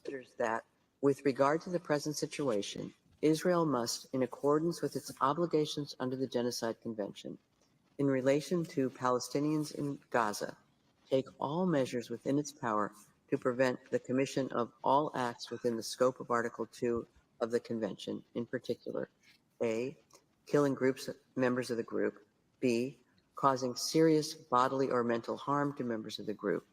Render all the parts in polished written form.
considers that, with regard to the present situation, Israel must, in accordance with its obligations under the Genocide Convention, in relation to Palestinians in Gaza, take all measures within its power to prevent the commission of all acts within the scope of Article 2 of the Convention, in particular, A, killing members of the group, B, causing serious bodily or mental harm to members of the group,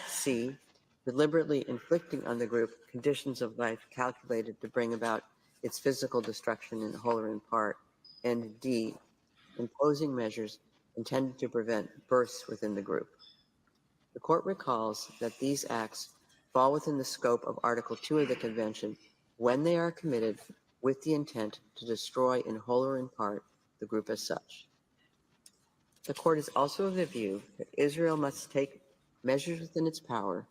C, deliberately inflicting on the group conditions of life calculated to bring about its physical destruction in whole or in part, and D, imposing measures intended to prevent births within the group. The court recalls that these acts fall within the scope of Article 2 of the Convention when they are committed with the intent to destroy in whole or in part the group as such. The court is also of the view that Israel must take measures within its power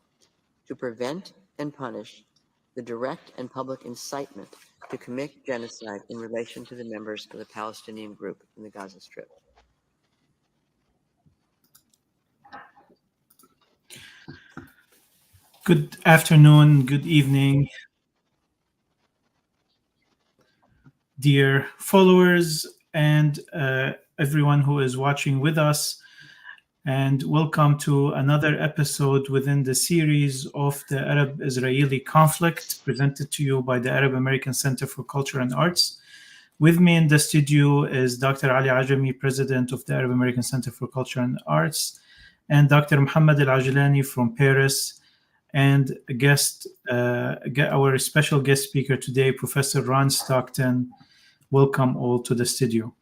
to prevent and punish the direct and public incitement to commit genocide in relation to the members of the Palestinian group in the Gaza Strip. Good afternoon, good evening, dear followers and everyone who is watching with us. And welcome to another episode within the series of the Arab-Israeli conflict presented to you by the Arab American Center for Culture and Arts. With me in the studio is Dr. Ali Ajami, President of the Arab American Center for Culture and Arts, and Dr. Mohammed Al-Ajlani from Paris, and our special guest speaker today, Professor Ron Stockton. Welcome all to the studio.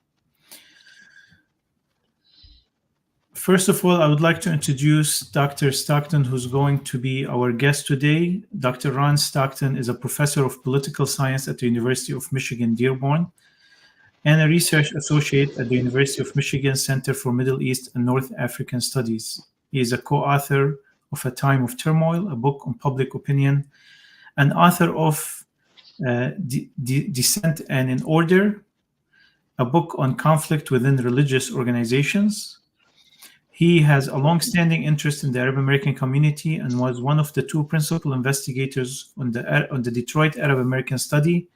First of all, I would like to introduce Dr. Stockton, who's going to be our guest today. Dr. Ron Stockton is a professor of political science at the University of Michigan, Dearborn, and a research associate at the University of Michigan Center for Middle East and North African Studies. He is a co-author of A Time of Turmoil, a book on public opinion, and author of Dissent and in Order, a book on conflict within religious organizations. He has a long-standing interest in the Arab American community and was one of the two principal investigators on the Detroit Arab American Study,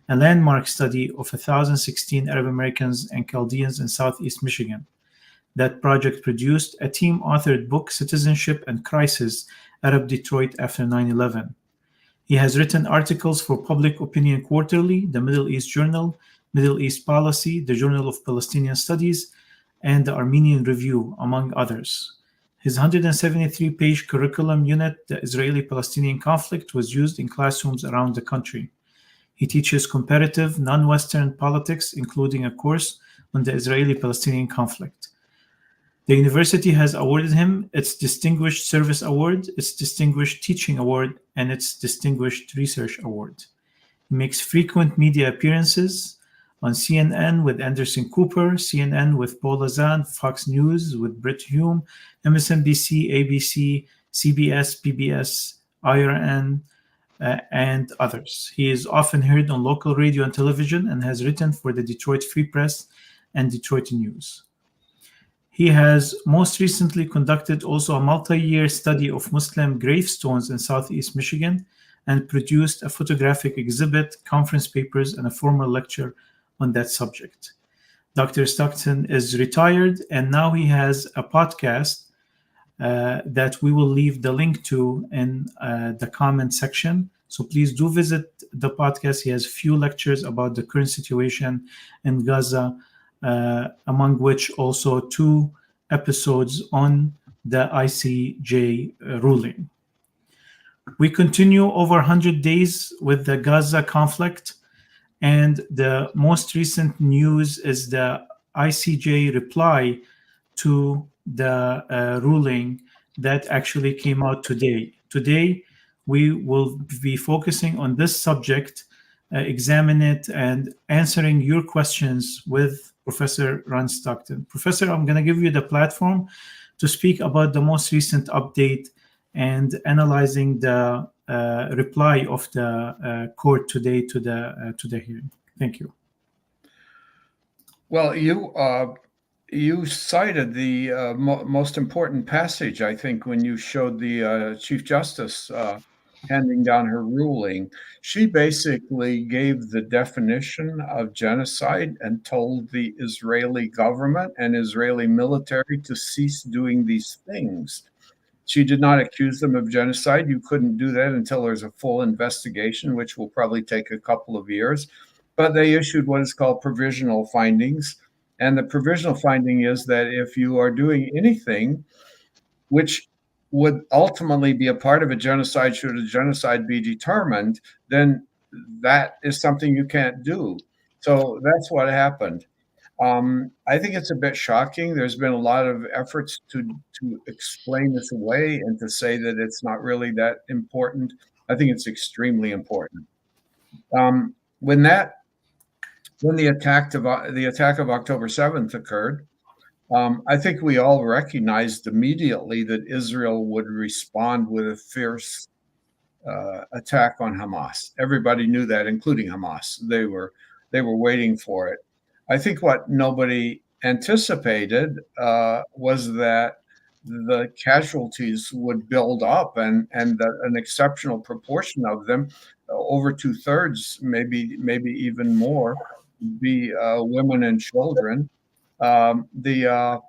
a landmark study of 1,016 Arab Americans and Chaldeans in Southeast Michigan. That project produced a team-authored book, Citizenship and Crisis, Arab Detroit After 9/11. He has written articles for Public Opinion Quarterly, the Middle East Journal, Middle East Policy, the Journal of Palestinian Studies, and the Armenian Review, among others. His 173-page curriculum unit, The Israeli-Palestinian Conflict, was used in classrooms around the country. He teaches comparative, non-Western politics, including a course on the Israeli-Palestinian conflict. The university has awarded him its Distinguished Service Award, its Distinguished Teaching Award, and its Distinguished Research Award. He makes frequent media appearances on CNN with Anderson Cooper, CNN with Paul Azan, Fox News with Brit Hume, MSNBC, ABC, CBS, PBS, IRN, and others. He is often heard on local radio and television and has written for the Detroit Free Press and Detroit News. He has most recently conducted also a multi-year study of Muslim gravestones in Southeast Michigan and produced a photographic exhibit, conference papers, and a formal lecture on that subject. Dr. Stockton is retired, and now he has a podcast that we will leave the link to in the comment section. So please do visit the podcast. He has a few lectures about the current situation in Gaza, among which also 2 episodes on the ICJ ruling. We continue over 100 days with the Gaza conflict, and the most recent news is the ICJ reply to the ruling that actually came out today. Today, we will be focusing on this subject, examine it, and answering your questions with Professor Ron Stockton. Professor, I'm going to give you the platform to speak about the most recent update and analyzing the reply of the court today to the hearing. Thank you. Well, you cited the most important passage, I think, when you showed the Chief Justice handing down her ruling, she basically gave the definition of genocide and told the Israeli government and Israeli military to cease doing these things. She did not accuse them of genocide. You couldn't do that until there's a full investigation, which will probably take a couple of years. But they issued what is called provisional findings. And the provisional finding is that if you are doing anything which would ultimately be a part of a genocide, should a genocide be determined, then that is something you can't do. So that's what happened. I think it's a bit shocking. There's been a lot of efforts to explain this away and to say that it's not really that important. I think it's extremely important. When the attack of October 7th occurred, I think we all recognized immediately that Israel would respond with a fierce attack on Hamas. Everybody knew that, including Hamas. They were waiting for it. I think what nobody anticipated was that the casualties would build up, and that an exceptional proportion of them, over 2/3, maybe even more, be women and children. The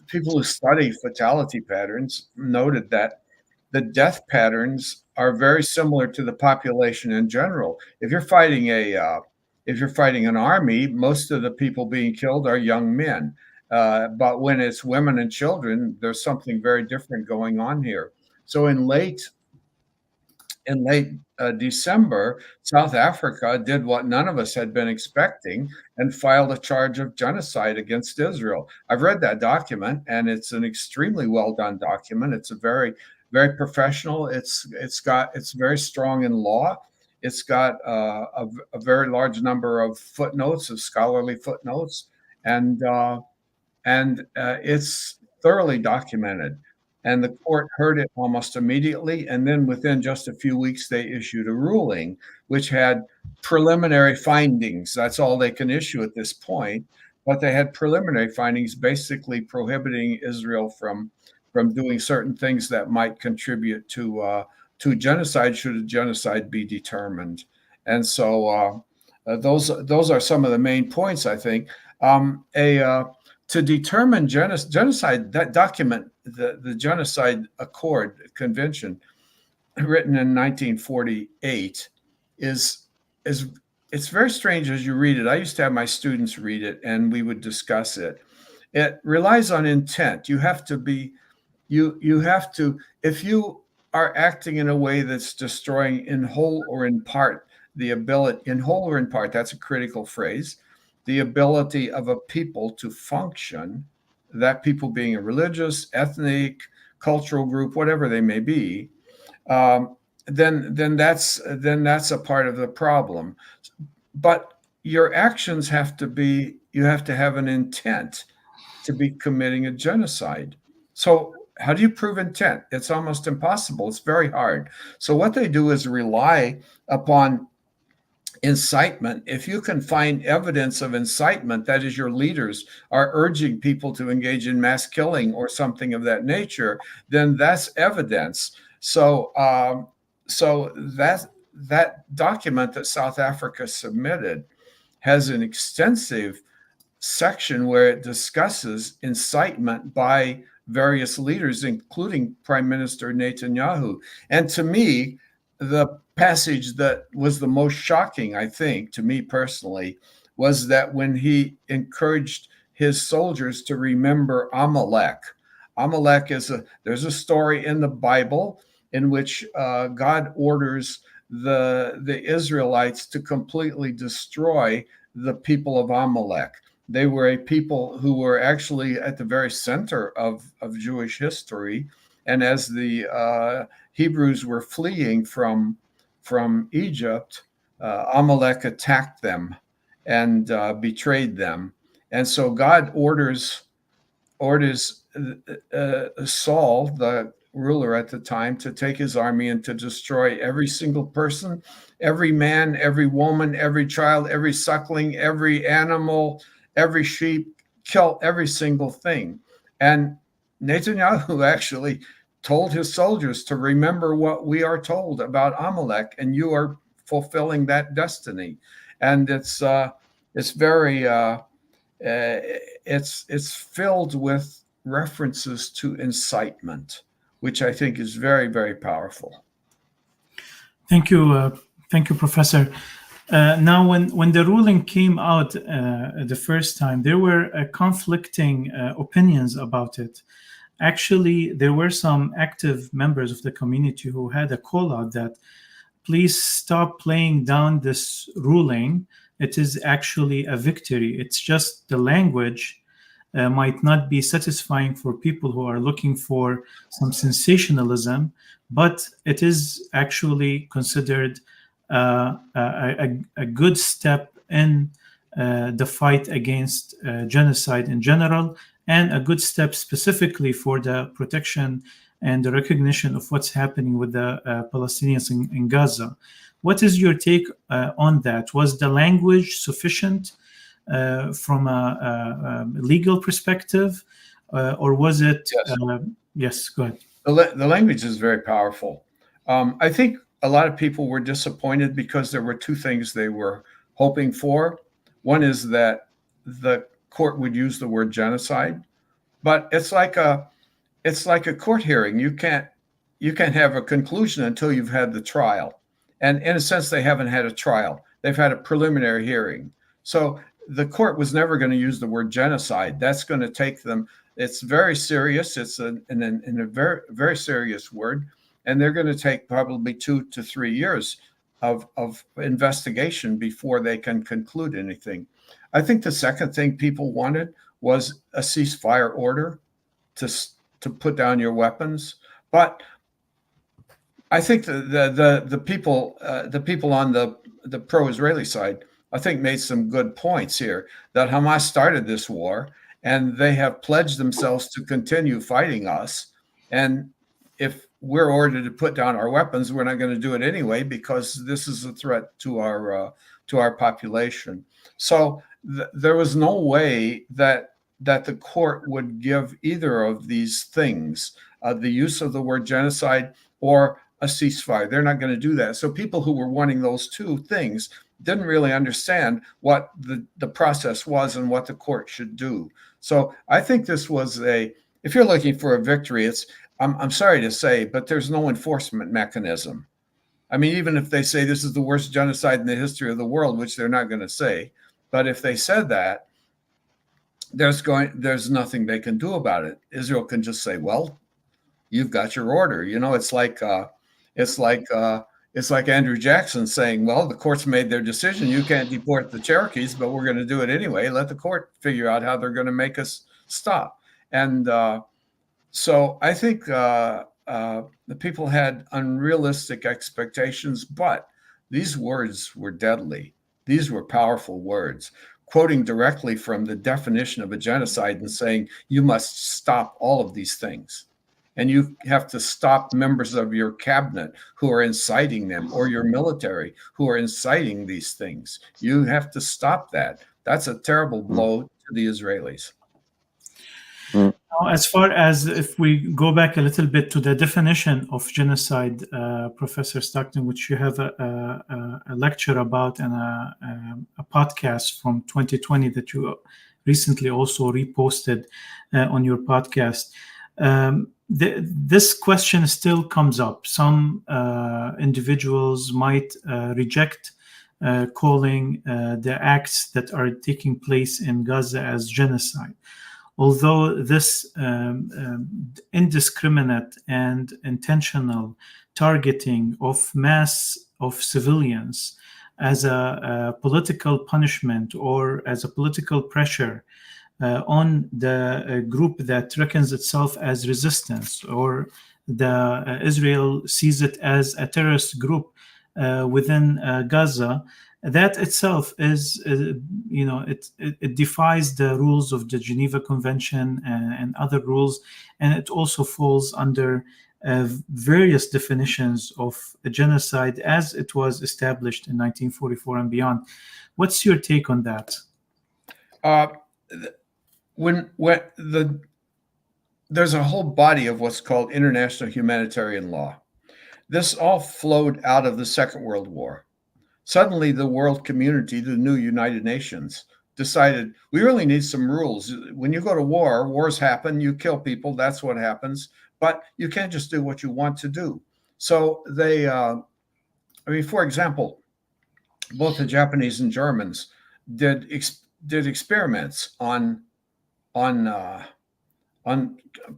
people who study fatality patterns noted that the death patterns are very similar to the population in general. If you're fighting an army, most of the people being killed are young men. But when it's women and children, there's something very different going on here. So in late December, South Africa did what none of us had been expecting and filed a charge of genocide against Israel. I've read that document, and it's an extremely well done document. It's a very, very professional. It's very strong in law. It's got a very large number of footnotes, of scholarly footnotes, and it's thoroughly documented. And the court heard it almost immediately. And then within just a few weeks, they issued a ruling, which had preliminary findings. That's all they can issue at this point. But they had preliminary findings basically prohibiting Israel from doing certain things that might contribute to genocide, should a genocide be determined. And so those are some of the main points, I think. To determine genocide, that document, the Genocide Accord Convention, written in 1948, it's very strange as you read it. I used to have my students read it, and we would discuss it. It relies on intent. You have to, if you are acting in a way that's destroying in whole or in part the ability, in whole or in part, that's a critical phrase, the ability of a people to function, that people being a religious, ethnic, cultural group, whatever they may be, then that's a part of the problem. But your actions have to be, you have to have an intent to be committing a genocide. So how do you prove intent? It's almost impossible. It's very hard. So what they do is rely upon incitement. If you can find evidence of incitement, that is, your leaders are urging people to engage in mass killing or something of that nature, then that's evidence. So that document that South Africa submitted has an extensive section where it discusses incitement by various leaders, including Prime Minister Netanyahu. And to me, the passage that was the most shocking, I think, to me personally, was that when he encouraged his soldiers to remember Amalek. Amalek there's a story in the Bible in which God orders the Israelites to completely destroy the people of Amalek. They were a people who were actually at the very center of Jewish history. And as the Hebrews were fleeing from Egypt, Amalek attacked them and betrayed them. And so God orders Saul, the ruler at the time, to take his army and to destroy every single person, every man, every woman, every child, every suckling, every animal, every sheep, kill every single thing. And Netanyahu actually told his soldiers to remember what we are told about Amalek, and you are fulfilling that destiny. And it's very it's filled with references to incitement, which I think is very, very powerful. Thank you, Professor. Now, when the ruling came out the first time, there were conflicting opinions about it. Actually, there were some active members of the community who had a call out that please stop playing down this ruling. It is actually a victory. It's just the language might not be satisfying for people who are looking for some sensationalism, but it is actually considered a good step in the fight against genocide in general, and a good step specifically for the protection and the recognition of what's happening with the Palestinians in Gaza. What is your take on that? Was the language sufficient from a legal perspective, or was it? Yes, Yes, go ahead. the language is very powerful. I think a lot of people were disappointed because there were two things they were hoping for. One is that the court would use the word genocide, but it's like a court hearing. You can't have a conclusion until you've had the trial. And in a sense, they haven't had a trial. They've had a preliminary hearing. So the court was never going to use the word genocide. That's going to take them. It's very serious. It's a very, very serious word. And they're going to take probably 2 to 3 years of investigation before they can conclude anything. I think the second thing people wanted was a ceasefire order to put down your weapons. But I think the people on the pro-Israeli side, I think, made some good points here, that Hamas started this war and they have pledged themselves to continue fighting us. And if we're ordered to put down our weapons, we're not going to do it anyway, because this is a threat to our population. So there was no way that the court would give either of these things, the use of the word genocide or a ceasefire. They're not going to do that. So people who were wanting those two things didn't really understand what the process was and what the court should do. So I think this was if you're looking for a victory, I'm sorry to say, but there's no enforcement mechanism. I mean, even if they say this is the worst genocide in the history of the world, which they're not going to say, but if they said that, there's nothing they can do about it. Israel can just say, well, you've got your order. It's like Andrew Jackson saying, well, the court's made their decision. You can't deport the Cherokees, but we're going to do it anyway. Let the court figure out how they're going to make us stop. And so I think the people had unrealistic expectations, but these words were deadly. These were powerful words, quoting directly from the definition of a genocide and saying, you must stop all of these things. And you have to stop members of your cabinet who are inciting them, or your military who are inciting these things. You have to stop that. That's a terrible blow to the Israelis. Now, as far as if we go back a little bit to the definition of genocide, Professor Stockton, which you have a lecture about and a podcast from 2020 that you recently also reposted on your podcast. This question still comes up. Some individuals might reject calling the acts that are taking place in Gaza as genocide. Although this indiscriminate and intentional targeting of mass of civilians as a political punishment or as a political pressure on the group that reckons itself as resistance, or Israel sees it as a terrorist group within Gaza, that itself is, it defies the rules of the Geneva Convention and other rules, and it also falls under various definitions of a genocide as it was established in 1944 and beyond. What's your take on that? When there's a whole body of what's called international humanitarian law. This all flowed out of the Second World War. Suddenly, the world community, the new United Nations, decided we really need some rules. When you go to war, wars happen, you kill people, that's what happens, but you can't just do what you want to do. So they, for example, both the Japanese and Germans did experiments on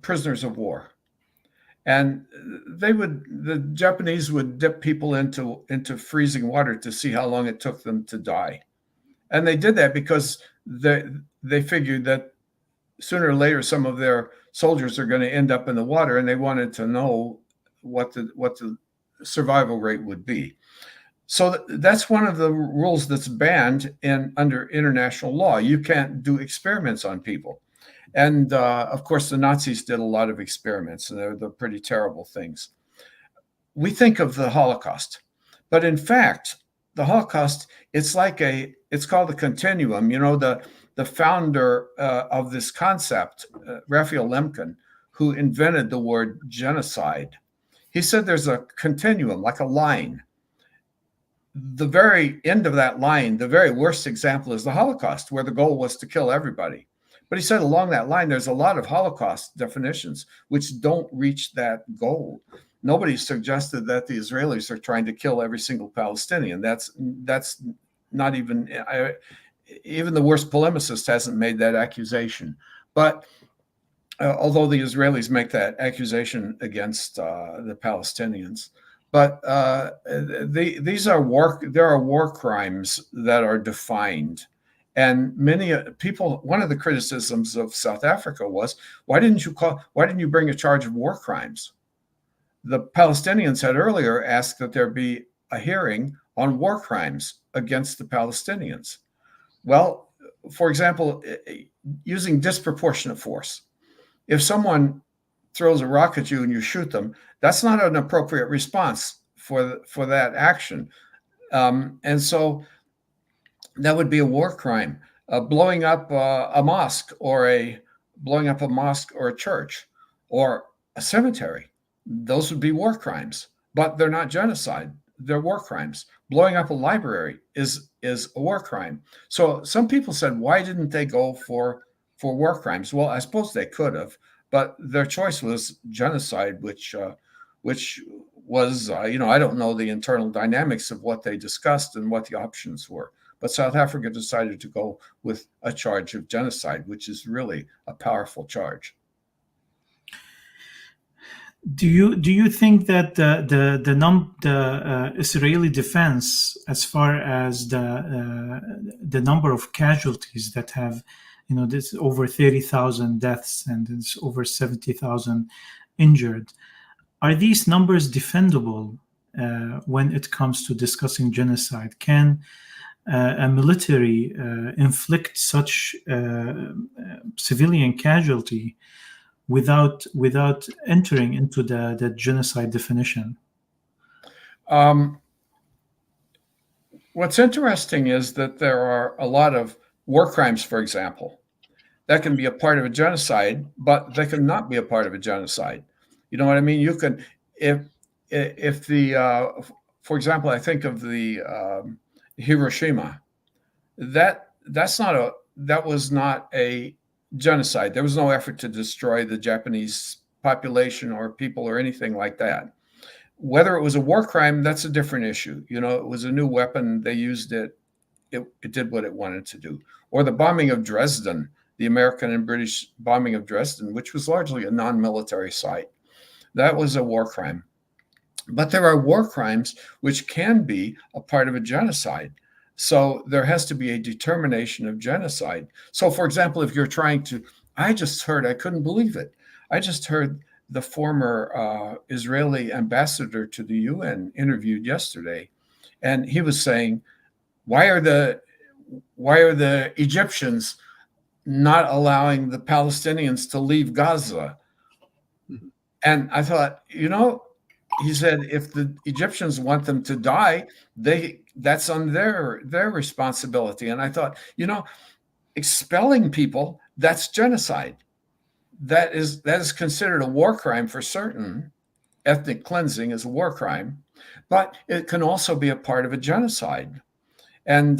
prisoners of war, and the Japanese would dip people into freezing water to see how long it took them to die, and they did that because they figured that sooner or later some of their soldiers are going to end up in the water, and they wanted to know what the survival rate would be. So that's one of the rules that's banned under international law. You can't do experiments on people. And of course, the Nazis did a lot of experiments, and they're pretty terrible things. We think of the Holocaust, but in fact, the Holocaust, it's called a continuum. You know, the founder of this concept, Raphael Lemkin, who invented the word genocide, he said there's a continuum, like a line. The very end of that line, the very worst example is the Holocaust, where the goal was to kill everybody. But he said along that line, there's a lot of Holocaust definitions which don't reach that goal. Nobody suggested that the Israelis are trying to kill every single Palestinian. That's not even the worst polemicist hasn't made that accusation. But although the Israelis make that accusation against the Palestinians, but these are war crimes that are defined. And many people, one of the criticisms of South Africa was, why didn't you bring a charge of war crimes? The Palestinians had earlier asked that there be a hearing on war crimes against the Palestinians. Well, for example, using disproportionate force. If someone throws a rock at you and you shoot them, that's not an appropriate response for that action. And so that would be a war crime. Blowing up a mosque or a church or a cemetery, those would be war crimes, but they're not genocide. They're war crimes. Blowing up a library is a war crime. So some people said, why didn't they go for war crimes? Well, I suppose they could have, but their choice was genocide, which was, I don't know the internal dynamics of what they discussed and what the options were. But South Africa decided to go with a charge of genocide, which is really a powerful charge. Do you think that the Israeli defense, as far as the number of casualties that have, this over 30,000 deaths and it's over 70,000 injured, are these numbers defendable when it comes to discussing genocide? Can a military inflict such civilian casualty without entering into the genocide definition? What's interesting is that there are a lot of war crimes, for example, that can be a part of a genocide, but they can not be a part of a genocide. You know what I mean? You can, if the, for example, I think of the Hiroshima, that was not a genocide. There was no effort to destroy the Japanese population or people or anything like that. Whether it was a war crime, that's a different issue. It was a new weapon. They used it. It did what it wanted to do. Or the bombing of Dresden, the American and British bombing of Dresden, which was largely a non-military site. That was a war crime. But there are war crimes which can be a part of a genocide. So there has to be a determination of genocide. So, for example, if you're trying to, I couldn't believe it. I just heard the former Israeli ambassador to the UN interviewed yesterday, and he was saying, why are the Egyptians not allowing the Palestinians to leave Gaza? And I thought, he said, if the Egyptians want them to die, that's on their responsibility. And I thought, expelling people, that's genocide. that is considered a war crime for certain. Ethnic cleansing is a war crime, but it can also be a part of a genocide. And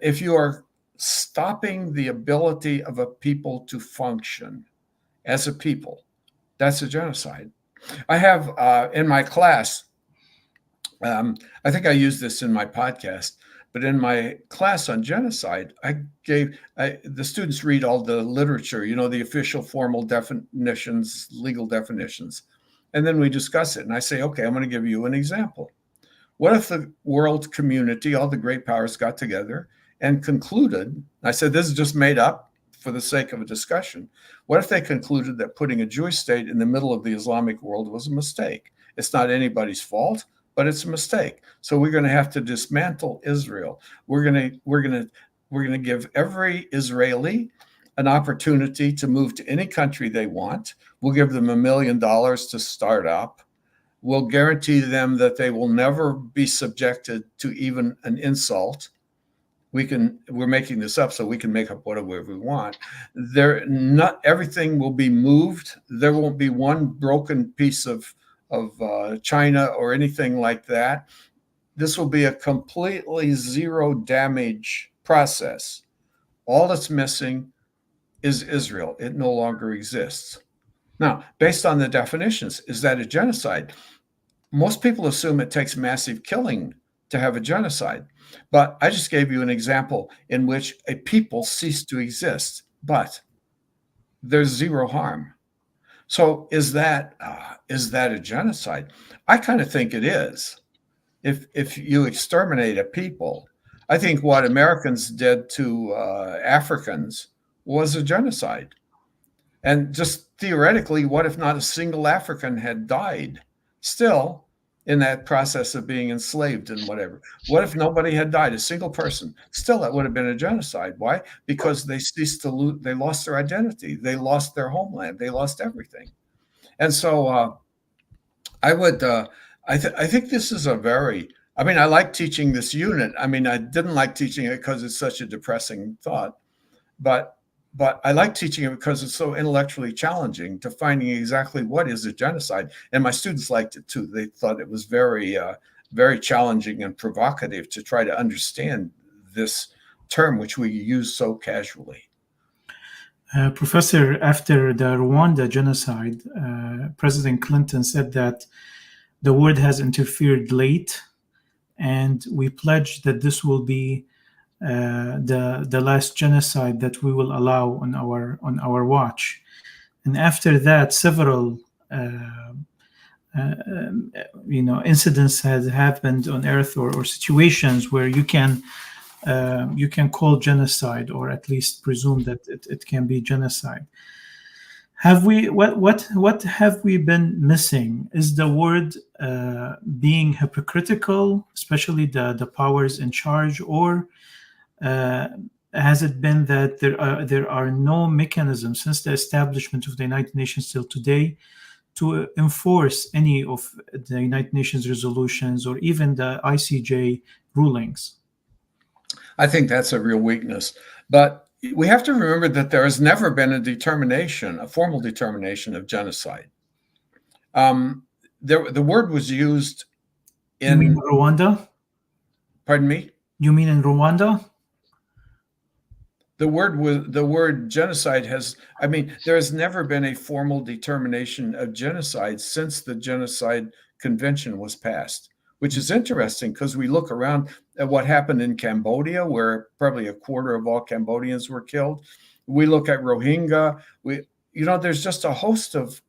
if you are stopping the ability of a people to function as a people, that's a genocide. I have in my class, I think I used this in my podcast, but in my class on genocide, the students read all the literature, the official formal definitions, legal definitions, and then we discuss it. And I say, okay, I'm going to give you an example. What if the world community, all the great powers got together and concluded, I said, this is just made up for the sake of a discussion. What if they concluded that putting a Jewish state in the middle of the Islamic world was a mistake? It's not anybody's fault, but it's a mistake. So we're going to have to dismantle Israel. We're going to give every Israeli an opportunity to move to any country they want. We'll give them $1 million to start up. We'll guarantee them that they will never be subjected to even an insult. We're making this up so we can make up whatever we want. Not everything will be moved. There won't be one broken piece of China or anything like that. This will be a completely zero damage process. All that's missing is Israel. It no longer exists. Now, based on the definitions, is that a genocide? Most people assume it takes massive killing to have a genocide. But I just gave you an example in which a people cease to exist, but there's zero harm. So is that a genocide? I kind of think it is. If you exterminate a people, I think what Americans did to Africans was a genocide. And just theoretically, what if not a single African had died still in that process of being enslaved and whatever? What if nobody had died, a single person? Still, that would have been a genocide. Why? Because they ceased to they lost their identity. They lost their homeland. They lost everything. And so I think this is I like teaching this unit. I didn't like teaching it because it's such a depressing thought, but I like teaching it because it's so intellectually challenging to finding exactly what is a genocide. And my students liked it too. They thought it was very, very challenging and provocative to try to understand this term, which we use so casually. Professor, after the Rwanda genocide, President Clinton said that the world has interfered late, and we pledge that this will be the last genocide that we will allow on our watch. And after that, several incidents has happened on Earth, or situations where you can call genocide, or at least presume that it can be genocide. What have we been missing? Is the word being hypocritical, especially the powers in charge, or has it been that there are no mechanisms since the establishment of the United Nations till today to enforce any of the United Nations resolutions or even the ICJ rulings? I think that's a real weakness. But we have to remember that there has never been a formal determination of genocide. The word was used in... You mean Rwanda? Pardon me? You mean in Rwanda? The word genocide there has never been a formal determination of genocide since the Genocide Convention was passed, which is interesting because we look around at what happened in Cambodia, where probably a quarter of all Cambodians were killed. We look at Rohingya. There's just a host of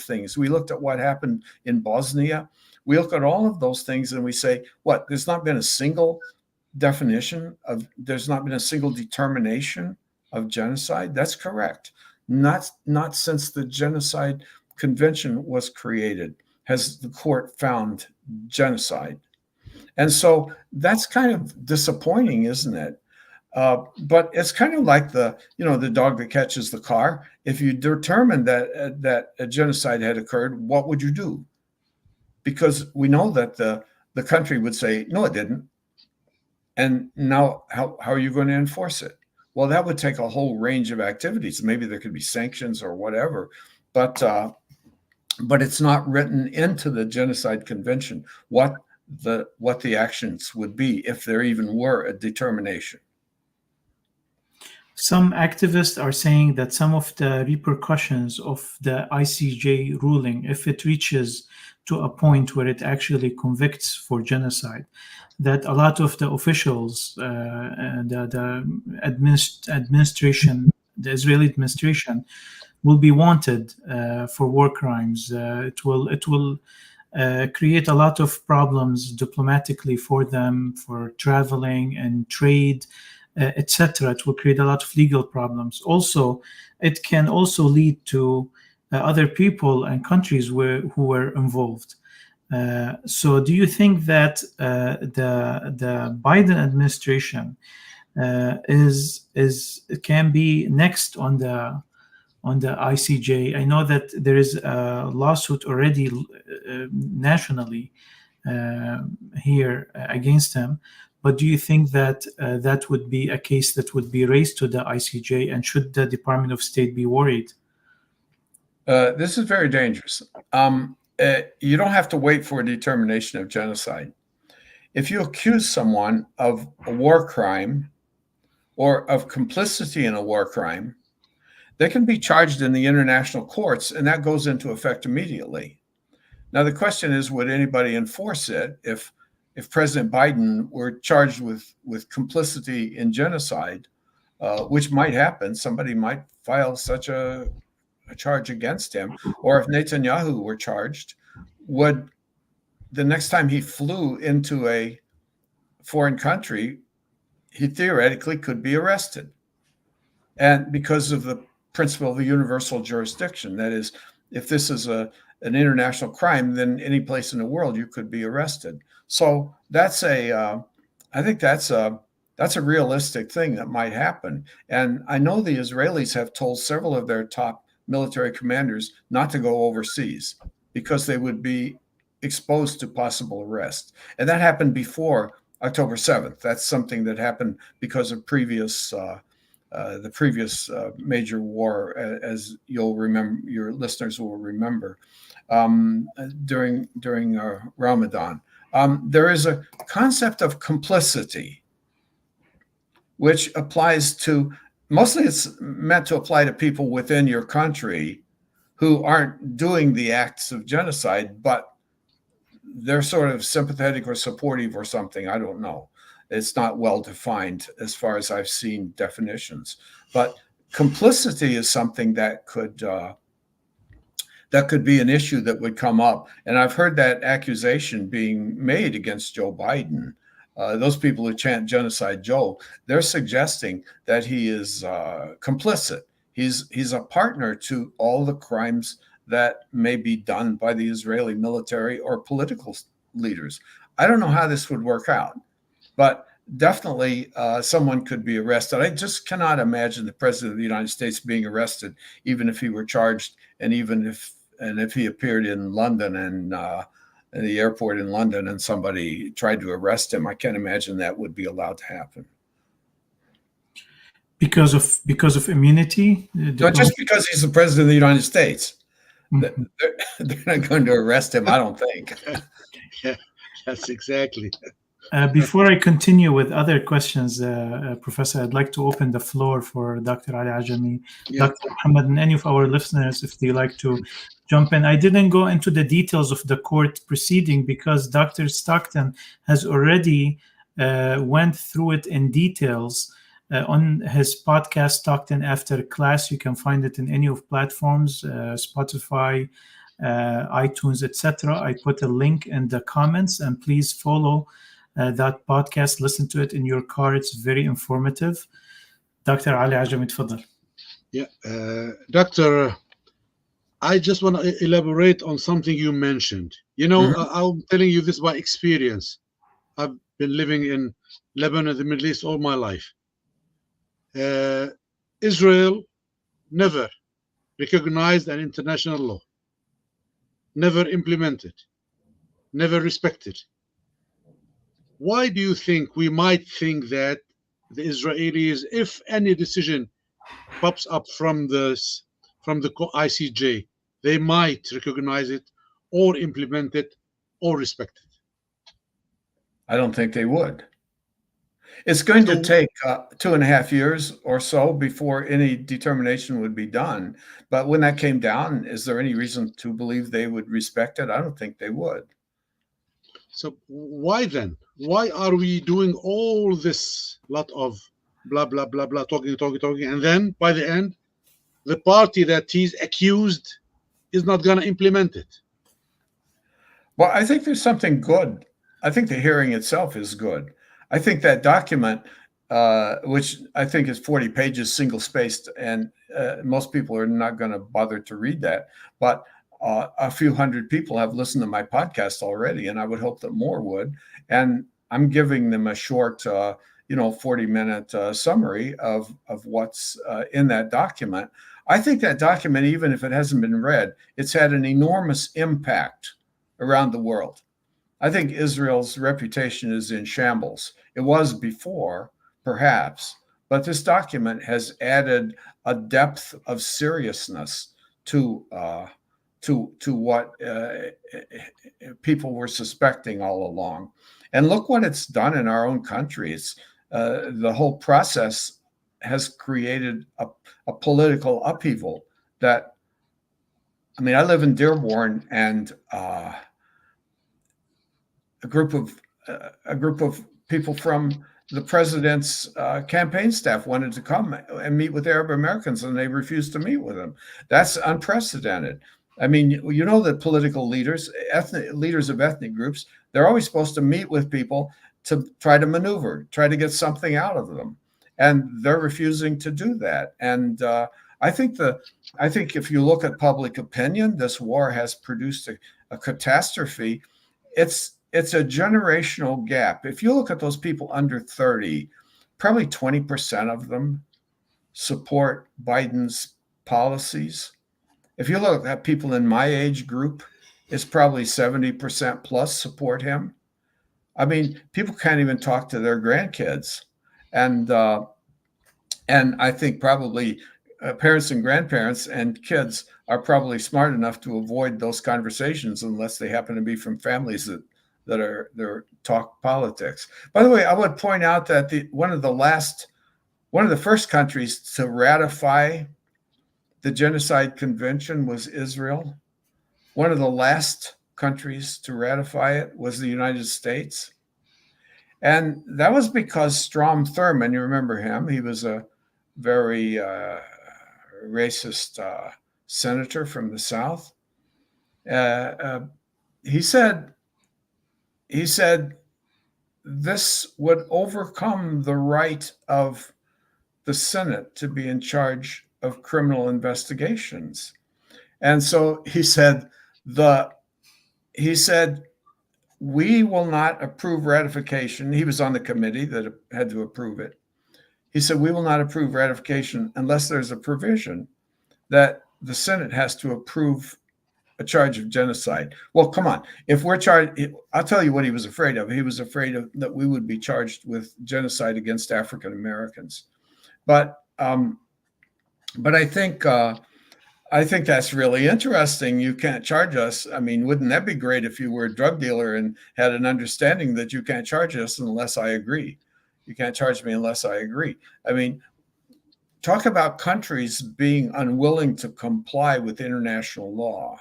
things. We looked at what happened in Bosnia. We look at all of those things and we say, what? There's not been a single there's not been a single determination of genocide. That's correct. Not since the Genocide Convention was created has the court found genocide. And so that's kind of disappointing, isn't it? But it's kind of like the dog that catches the car. If you determined that a genocide had occurred, what would you do? Because we know that the country would say, no, it didn't. And now how are you going to enforce it? Well, that would take a whole range of activities. Maybe there could be sanctions or whatever, but it's not written into the Genocide Convention what the actions would be if there even were a determination. Some activists are saying that some of the repercussions of the ICJ ruling, if it reaches to a point where it actually convicts for genocide, that a lot of the officials, administration, the Israeli administration, will be wanted for war crimes. It will create a lot of problems diplomatically for them, for traveling and trade, etc. It will create a lot of legal problems. Also, it can also lead to other people and countries who were involved. So, do you think that the Biden administration can be next on the ICJ? I know that there is a lawsuit already nationally here against him, but do you think that that would be a case that would be raised to the ICJ, and should the Department of State be worried? This is very dangerous. You don't have to wait for a determination of genocide. If you accuse someone of a war crime or of complicity in a war crime, they can be charged in the international courts, and that goes into effect immediately. Now, the question is, would anybody enforce it if President Biden were charged with complicity in genocide, which might happen? Somebody might file such a charge against him. Or if Netanyahu were charged, would the next time he flew into a foreign country, he theoretically could be arrested? And because of the principle of the universal jurisdiction, that is, if this is an international crime, then any place in the world you could be arrested. So that's I think that's a realistic thing that might happen. And I know the Israelis have told several of their top military commanders not to go overseas because they would be exposed to possible arrest. And that happened before October 7th. That's something that happened because of the previous major war, as you'll remember, your listeners will remember, during Ramadan. There is a concept of complicity, which applies to, mostly it's meant to apply to people within your country who aren't doing the acts of genocide, but they're sort of sympathetic or supportive or something. I don't know. It's not well defined as far as I've seen definitions. But complicity is something that could be an issue that would come up. And I've heard that accusation being made against Joe Biden. Those people who chant Genocide Joe, they're suggesting that he is complicit. He's a partner to all the crimes that may be done by the Israeli military or political leaders. I don't know how this would work out, but definitely someone could be arrested. I just cannot imagine the president of the United States being arrested, even if he were charged, and even if he appeared in London and in the airport in London and somebody tried to arrest him. I can't imagine that would be allowed to happen. Because of immunity? No, just because he's the president of the United States. Mhm. They're not going to arrest him, I don't think. Yeah, that's exactly. Before I continue with other questions, Professor, I'd like to open the floor for Dr. Ali Ajami, Yeah. Dr. Muhammad, and any of our listeners if they like to jump in. I didn't go into the details of the court proceeding because Dr. Stockton has already went through it in details on his podcast, Stockton After Class. You can find it in any of platforms, Spotify, iTunes, etc. I put a link in the comments, and please follow that podcast. Listen to it in your car. It's very informative. Dr. Ali Ajami, تفضل. Yeah, Doctor, I just want to elaborate on something you mentioned. You know, I'm telling you this by experience. I've been living in Lebanon, the Middle East, all my life. Israel never recognized an international law, never implemented, never respected. Why do you think we might think that the Israelis, if any decision pops up from the ICJ, they might recognize it or implement it or respect it. I don't think they would. It's going to So, take 2.5 years or so before any determination would be done. But when that came down, is there any reason to believe they would respect it? I don't think they would. so why then? Why are we doing all this lot of blah, blah, blah, blah, talking, and then by the end, the party that he's accused is not going to implement it? Well, I think there's something good. I think the hearing itself is good. I think that document, which I think is 40 pages, single spaced, and most people are not going to bother to read that. But a few hundred people have listened to my podcast already, and I would hope that more would. And I'm giving them a short, 40-minute summary of what's in that document. I think that document, even if it hasn't been read, it's had an enormous impact around the world. I think Israel's reputation is in shambles. It was before, perhaps, but this document has added a depth of seriousness to what people were suspecting all along. And look what it's done in our own country. It's the whole process has created a political upheaval that, I mean, I live in Dearborn, and a group of people from the president's campaign staff wanted to come and meet with Arab Americans, and they refused to meet with them. That's unprecedented. I mean, you know that political leaders, leaders of ethnic groups, they're always supposed to meet with people to try to maneuver, try to get something out of them, and they're refusing to do that. And I think if you look at public opinion, this war has produced a catastrophe. It's a generational gap. If you look at those people under 30, probably 20% of them support Biden's policies. If you look at people in my age group, it's probably 70% plus support him. I mean, people can't even talk to their grandkids. And I think probably parents and grandparents and kids are probably smart enough to avoid those conversations unless they happen to be from families that talk politics. By the way, I would point out that one of the first countries to ratify the Genocide Convention was Israel. One of the last countries to ratify it was the United States. And that was because Strom Thurmond, you remember him, he was a very racist senator from the South. He said this would overcome the right of the Senate to be in charge of criminal investigations. And so he said, we will not approve ratification. He was on the committee that had to approve it. He said, we will not approve ratification unless there's a provision that the Senate has to approve a charge of genocide. Well, come on. If we're charged, I'll tell you what he was afraid of. He was afraid of that we would be charged with genocide against African Americans. But I think that's really interesting. You can't charge us. I mean, wouldn't that be great if you were a drug dealer and had an understanding that you can't charge us unless I agree? You can't charge me unless I agree. I mean, talk about countries being unwilling to comply with international law.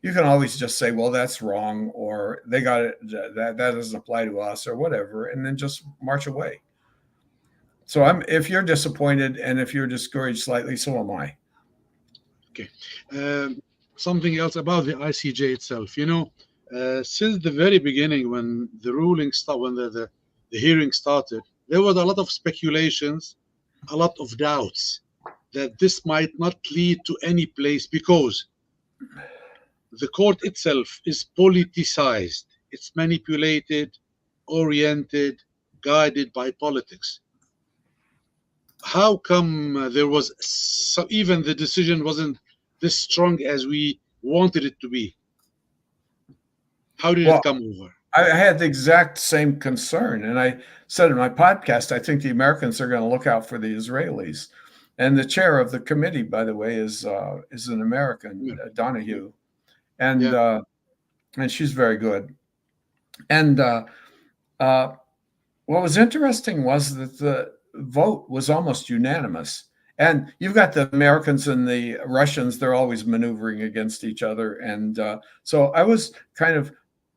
You can always just say, well, that's wrong, or they got it, that doesn't apply to us, or whatever, and then just march away. So if you're disappointed and if you're discouraged slightly, so am I. Okay. Something else about the ICJ itself. You know, since the very beginning, when the ruling started, when the hearing started, there was a lot of speculations, a lot of doubts that this might not lead to any place because the court itself is politicized. It's manipulated, oriented, guided by politics. How come there was even the decision wasn't this strong as we wanted it to be? How did it come over? I had the exact same concern. And I said in my podcast, I think the Americans are going to look out for the Israelis. And the chair of the committee, by the way, is an American, Donahue, and she's very good. And what was interesting was that the vote was almost unanimous. And you've got the Americans and the Russians; they're always maneuvering against each other. And so I was kind of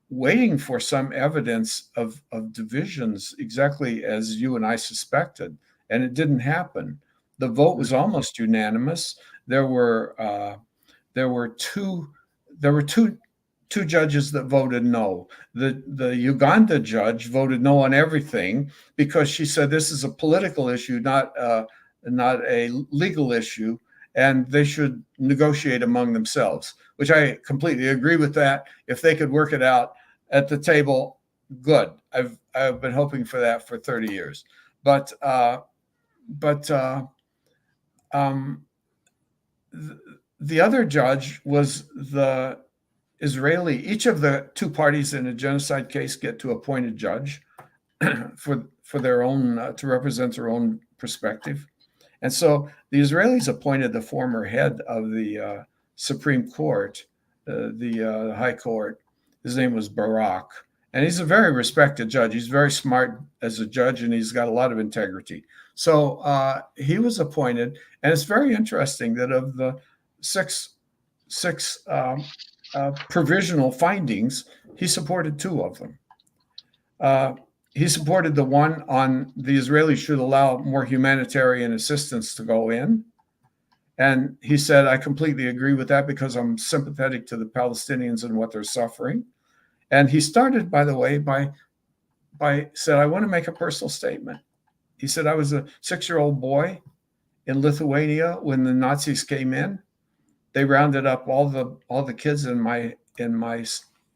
waiting for some evidence of divisions, exactly as you and I suspected, and it didn't happen. The vote was almost unanimous. There were two judges that voted no. The Uganda judge voted no on everything because she said this is a political issue, not a legal issue, and they should negotiate among themselves, which I completely agree with that. If they could work it out at the table, good. I've been hoping for that for 30 years. But the other judge was the Israeli. Each of the two parties in a genocide case get to appoint a judge for their own to represent their own perspective. And so the Israelis appointed the former head of the Supreme Court, the High Court. His name was Barak, and he's a very respected judge. He's very smart as a judge, and he's got a lot of integrity. So he was appointed, and it's very interesting that of the six provisional findings, he supported two of them. He supported the one on the Israelis should allow more humanitarian assistance to go in. And he said, I completely agree with that because I'm sympathetic to the Palestinians and what they're suffering. And he started, by the way, by said, I want to make a personal statement. He said, I was a 6-year-old boy in Lithuania when the Nazis came in. They rounded up all the kids in my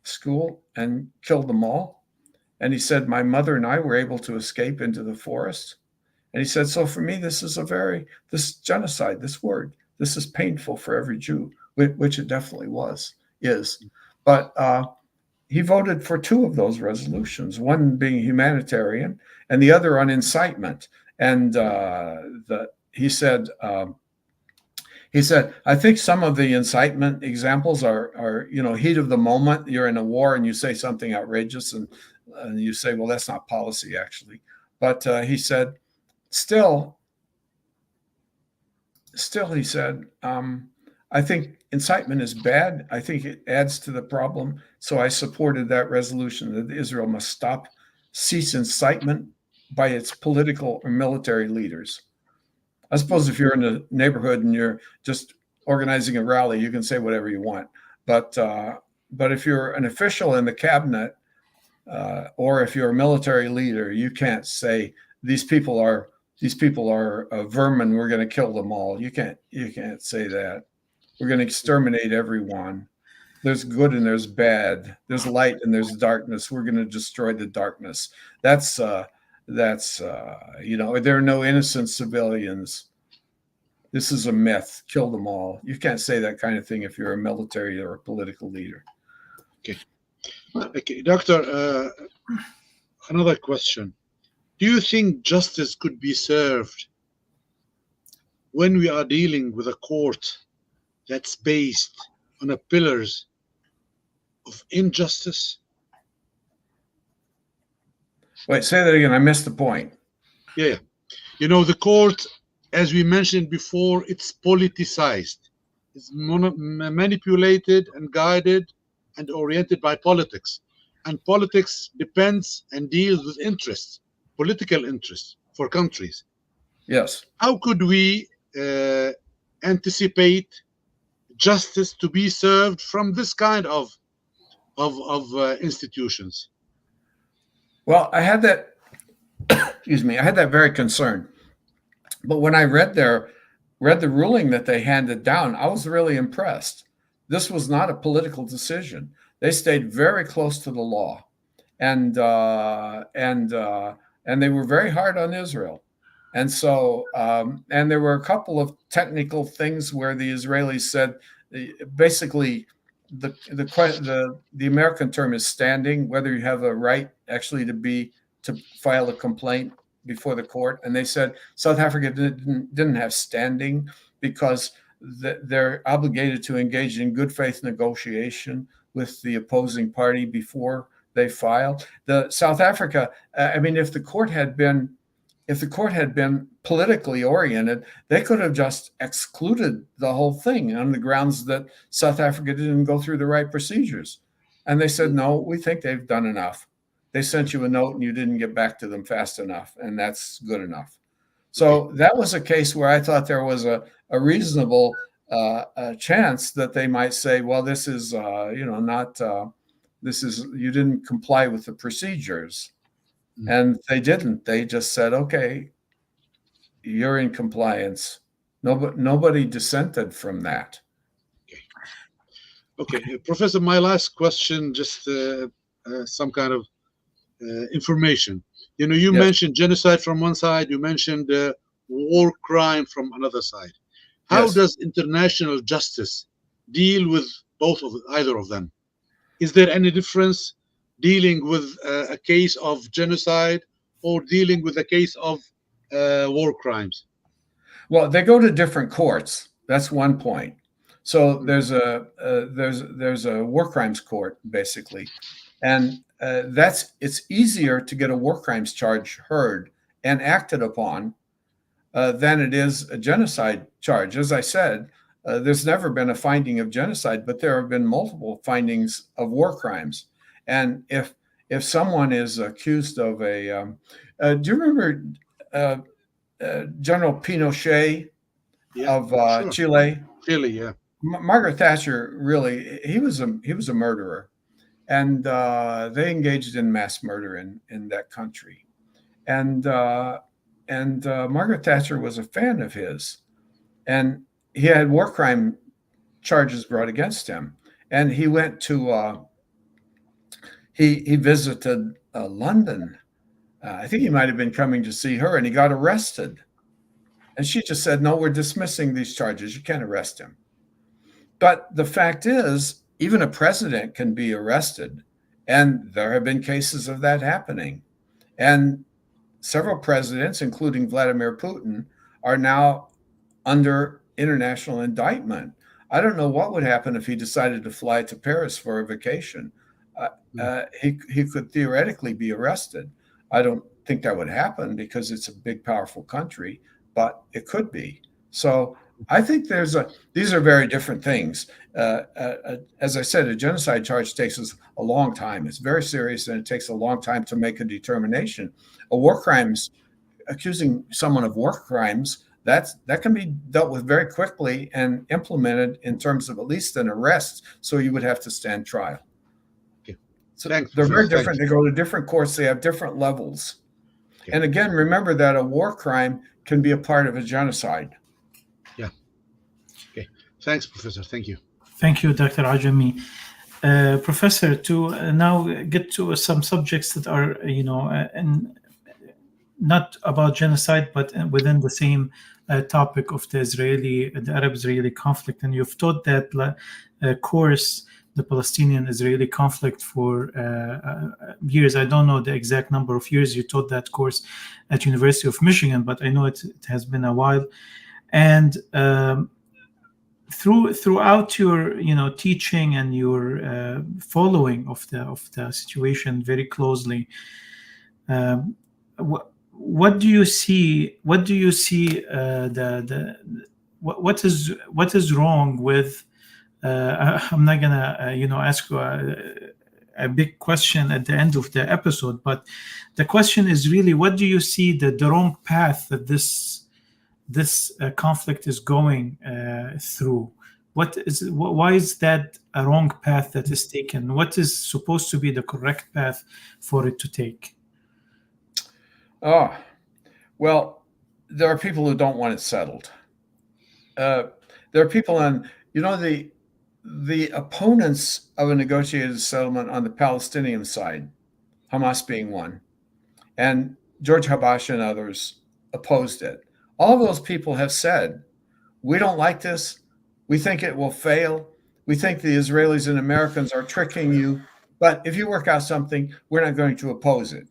school and killed them all. And he said, my mother and I were able to escape into the forest. And he said, so for me, this genocide, this word, this is painful for every Jew, which it definitely is. But he voted for two of those resolutions, one being humanitarian and the other on incitement. And he said, I think some of the incitement examples are heat of the moment. You're in a war and you say something outrageous and you say, well, that's not policy, actually. But he said, still, he said, I think incitement is bad. I think it adds to the problem. So I supported that resolution that Israel must cease incitement by its political or military leaders. I suppose if you're in a neighborhood and you're just organizing a rally, you can say whatever you want. But if you're an official in the cabinet or if you're a military leader, you can't say these people are vermin. We're going to kill them all. You can't say that. We're going to exterminate everyone. There's good and there's bad. There's light and there's darkness. We're going to destroy the darkness. That's there are no innocent civilians. This is a myth. Kill them all. You can't say that kind of thing if you're a military or a political leader. Okay, Doctor, another question. Do you think justice could be served when we are dealing with a court that's based on a pillars of injustice? Wait, say that again. I missed the point. Yeah. The court, as we mentioned before, it's politicized. It's manipulated and guided and oriented by politics. And politics depends and deals with interests, political interests for countries. Yes. How could we anticipate justice to be served from this kind of institutions? Well, I had that, excuse me, I had that very concern. But when I read the ruling that they handed down, I was really impressed. This was not a political decision. They stayed very close to the law, and they were very hard on Israel. And so, and there were a couple of technical things where the Israelis said, basically, the American term is standing, whether you have a right actually to file a complaint before the court. And they said South Africa didn't have standing because they're obligated to engage in good faith negotiation with the opposing party before they file. The South Africa, I mean, if the court had been politically oriented, they could have just excluded the whole thing on the grounds that South Africa didn't go through the right procedures. And they said, no, we think they've done enough. They sent you a note and you didn't get back to them fast enough, and that's good enough. So that was a case where I thought there was a reasonable chance that they might say, well, this is, you didn't comply with the procedures. And they didn't. They just said, okay, you're in compliance. Nobody dissented from that. Okay. Professor, my last question, just some kind of information. You know, you mentioned genocide from one side, you mentioned war crime from another side. How does international justice deal with either of them? Is there any difference dealing with a case of genocide or dealing with a case of war crimes? Well, they go to different courts. That's one point. So there's a war crimes court basically, and it's easier to get a war crimes charge heard and acted upon than it is a genocide charge. As I said, there's never been a finding of genocide, but there have been multiple findings of war crimes. And if someone is accused of do you remember General Pinochet of sure. Chile? Chile, yeah. Margaret Thatcher, really, he was a murderer, and they engaged in mass murder in that country, and Margaret Thatcher was a fan of his, and he had war crime charges brought against him, and he went to he visited London. I think he might have been coming to see her, and he got arrested, and she just said, "No, we're dismissing these charges. You can't arrest him." But the fact is, even a president can be arrested, and there have been cases of that happening. And several presidents, including Vladimir Putin, are now under international indictment. I don't know what would happen if he decided to fly to Paris for a vacation. He could theoretically be arrested. I don't think that would happen because it's a big, powerful country, but it could be. So I think these are very different things. As I said, a genocide charge takes us a long time. It's very serious, and it takes a long time to make a determination. A war crimes, accusing someone of war crimes, that can be dealt with very quickly and implemented in terms of at least an arrest. So you would have to stand trial. Okay. So they're very different. They go to different courts. They have different levels. Okay. And again, remember that a war crime can be a part of a genocide. Yeah. Okay. Thanks, Professor. Thank you. Thank you, Dr. Ajami. Professor, to now get to some subjects that are, not about genocide, but within the same topic of the Arab-Israeli conflict. And you've taught that course, the Palestinian-Israeli conflict, for years. I don't know the exact number of years you taught that course at University of Michigan, but I know it has been a while. And throughout your teaching and your following of the situation very closely, what do you see? What do you see? What is wrong with? I'm not gonna ask you a big question at the end of the episode, but the question is really, what do you see the wrong path that this conflict is going through? Why is that a wrong path that is taken? What is supposed to be the correct path for it to take? Oh, well, there are people who don't want it settled. There are people on, the opponents of a negotiated settlement on the Palestinian side, Hamas being one, and George Habash and others opposed it. All of those people have said, we don't like this. We think it will fail. We think the Israelis and Americans are tricking you, but if you work out something, we're not going to oppose it.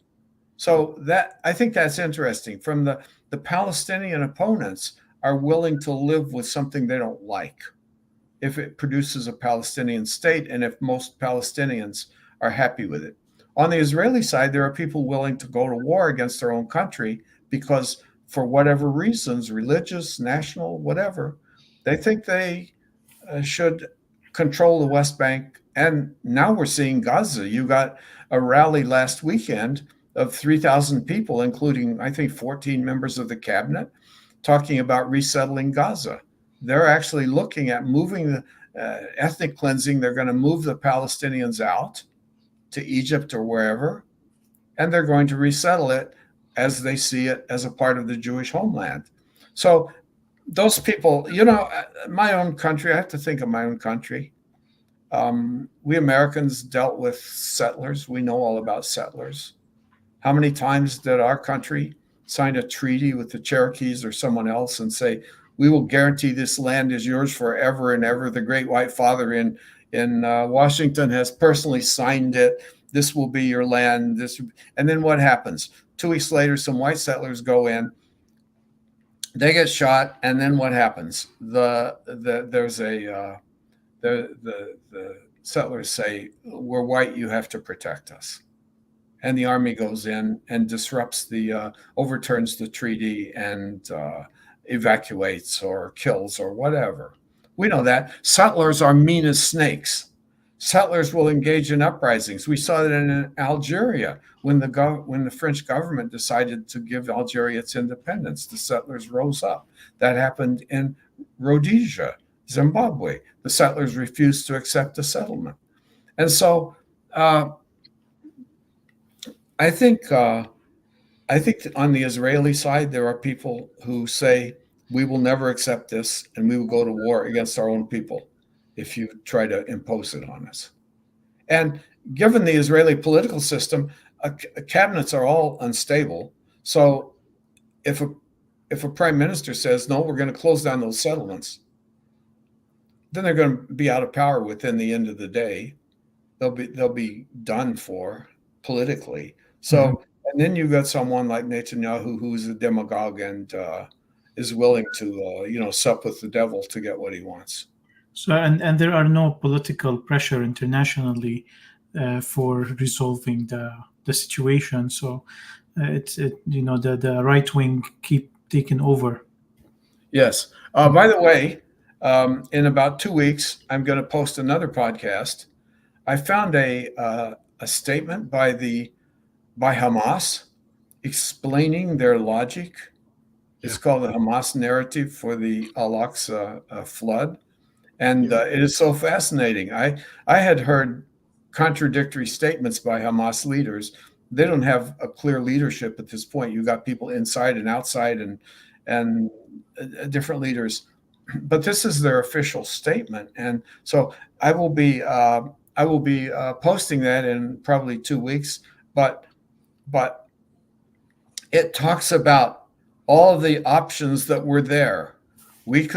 So that I think that's interesting. From the Palestinian opponents are willing to live with something they don't like if it produces a Palestinian state and if most Palestinians are happy with it. On the Israeli side, there are people willing to go to war against their own country because, for whatever reasons, religious, national, whatever, they think they should control the West Bank. And now we're seeing Gaza. You got a rally last weekend of 3,000 people, including, I think, 14 members of the cabinet, talking about resettling Gaza. They're actually looking at moving the ethnic cleansing. They're going to move the Palestinians out to Egypt or wherever, and they're going to resettle it as they see it as a part of the Jewish homeland. So those people, my own country, I have to think of my own country. We Americans dealt with settlers. We know all about settlers. How many times did our country sign a treaty with the Cherokees or someone else and say, we will guarantee this land is yours forever and ever. The Great White Father in Washington has personally signed it. This will be your land. And then what happens? 2 weeks later, some white settlers go in. They get shot, and then what happens? The settlers say, "We're white. You have to protect us." And the army goes in and disrupts overturns the treaty and evacuates or kills or whatever. We know that. Settlers are mean as snakes. Settlers will engage in uprisings. We saw that in Algeria when the French government decided to give Algeria its independence. The settlers rose up. That happened in Rhodesia, Zimbabwe. The settlers refused to accept a settlement. And so I think on the Israeli side, there are people who say, we will never accept this, and we will go to war against our own people if you try to impose it on us. And given the Israeli political system, cabinets are all unstable. So if a prime minister says, no, we're going to close down those settlements, then they're going to be out of power within the end of the day. They'll be done for politically. So, and then you've got someone like Netanyahu, who's a demagogue and is willing to, sup with the devil to get what he wants. So, and there are no political pressure internationally for resolving the situation. So, the right wing keep taking over. Yes. By the way, in about 2 weeks, I'm going to post another podcast. I found a statement by Hamas explaining their logic. It's called the Hamas narrative for the Al-Aqsa flood. And it is so fascinating. I had heard contradictory statements by Hamas leaders. They don't have a clear leadership at this point. You got people inside and outside and different leaders. But this is their official statement. And so I will be posting that in probably 2 weeks. But it talks about all of the options that were there. We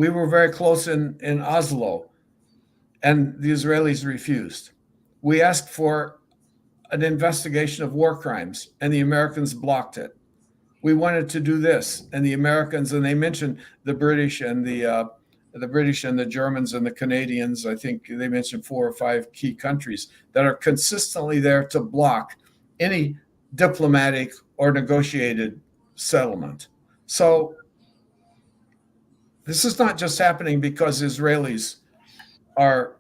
were very close in Oslo, and the Israelis refused. We asked for an investigation of war crimes, and the Americans blocked it. We wanted to do this, and the Americans, and they mentioned the British and the Germans and the Canadians. I think they mentioned 4 or 5 key countries that are consistently there to block any diplomatic or negotiated settlement. So this is not just happening because Israelis are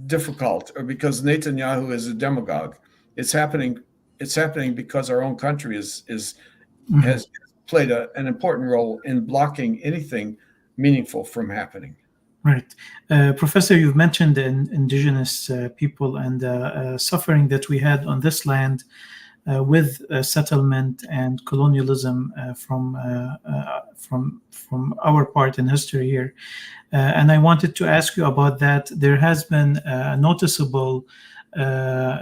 difficult or because Netanyahu is a demagogue. It's happening because our own country has played an important role in blocking anything meaningful from happening. Right. Professor, you've mentioned the indigenous people and suffering that we had on this land with settlement and colonialism from our part in history here. And I wanted to ask you about that. There has been a noticeable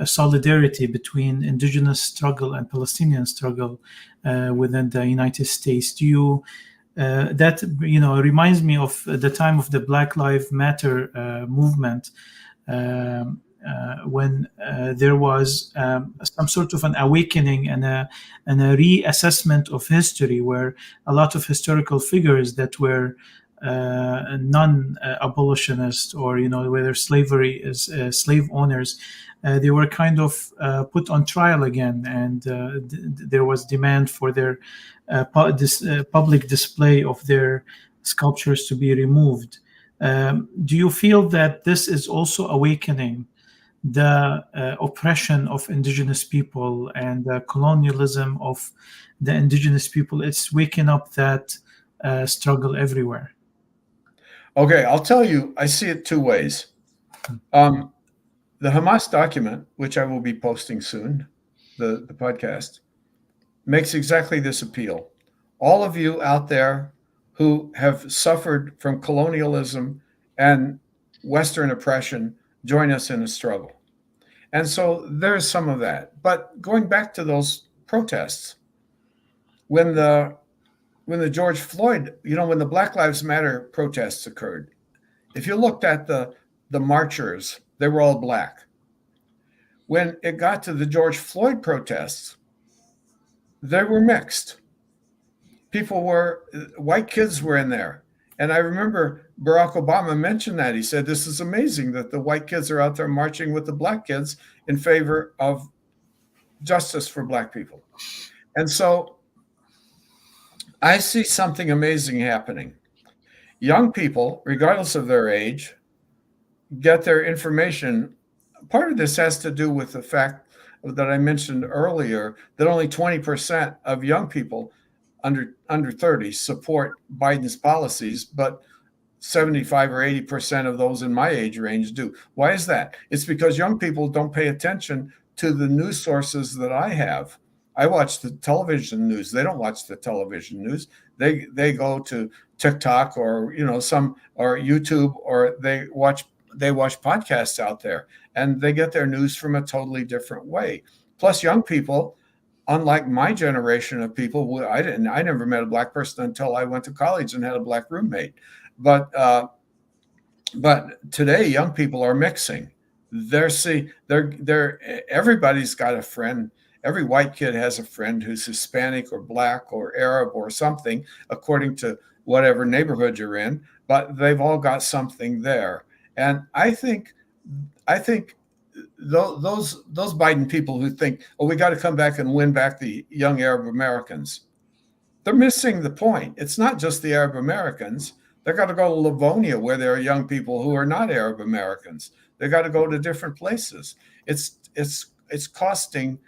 solidarity between indigenous struggle and Palestinian struggle within the United States. Do that reminds me of the time of the Black Lives Matter movement, when there was some sort of an awakening and a reassessment of history, where a lot of historical figures that were non-abolitionist, or whether slavery is slave owners, they were kind of put on trial again, and there was demand for their public display of their sculptures to be removed. Do you feel that this is also awakening the oppression of indigenous people and the colonialism of the indigenous people? It's waking up that struggle everywhere. Okay, I'll tell you, I see it two ways. The Hamas document, which I will be posting soon, the podcast, makes exactly this appeal. All of you out there who have suffered from colonialism and Western oppression, join us in a struggle. And so there's some of that. But going back to those protests, when the George Floyd, when the Black Lives Matter protests occurred, if you looked at the marchers, they were all black. When it got to the George Floyd protests, they were mixed. White kids were in there. And I remember Barack Obama mentioned that. He said, this is amazing that the white kids are out there marching with the black kids in favor of justice for black people. And so I see something amazing happening. Young people, regardless of their age, get their information. Part of this has to do with the fact that I mentioned earlier, that only 20% of young people under 30 support Biden's policies, but 75 or 80% of those in my age range do. Why is that? It's because young people don't pay attention to the news sources that I have. I watch the television news. They don't watch the television news. They go to TikTok or or YouTube, or they watch podcasts out there, and they get their news from a totally different way. Plus, young people, unlike my generation of people, I never met a black person until I went to college and had a black roommate. But today, young people are mixing. Everybody's got a friend. Every white kid has a friend who's Hispanic or black or Arab or something, according to whatever neighborhood you're in. But they've all got something there. And I think those Biden people who think, oh, we got to come back and win back the young Arab Americans, they're missing the point. It's not just the Arab Americans. They got to go to Livonia, where there are young people who are not Arab Americans. They got to go to different places. It's costing.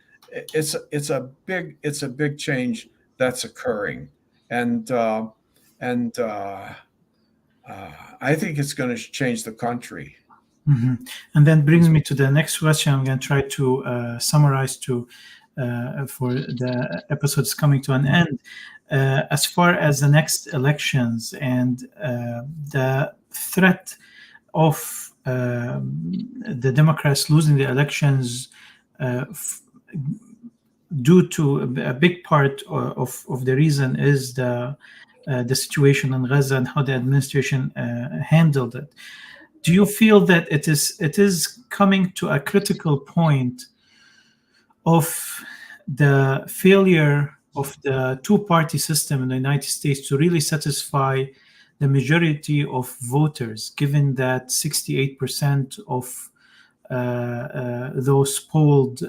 It's a big change that's occurring, and I think it's going to change the country. Mm-hmm. And then brings me to the next question. I'm going to try to summarize for the episodes coming to an end. As far as the next elections and the threat of the Democrats losing the elections due to a big part of the reason is the situation in Gaza and how the administration handled it. Do you feel that it is coming to a critical point of the failure of the two-party system in the United States to really satisfy the majority of voters, given that 68% of those polled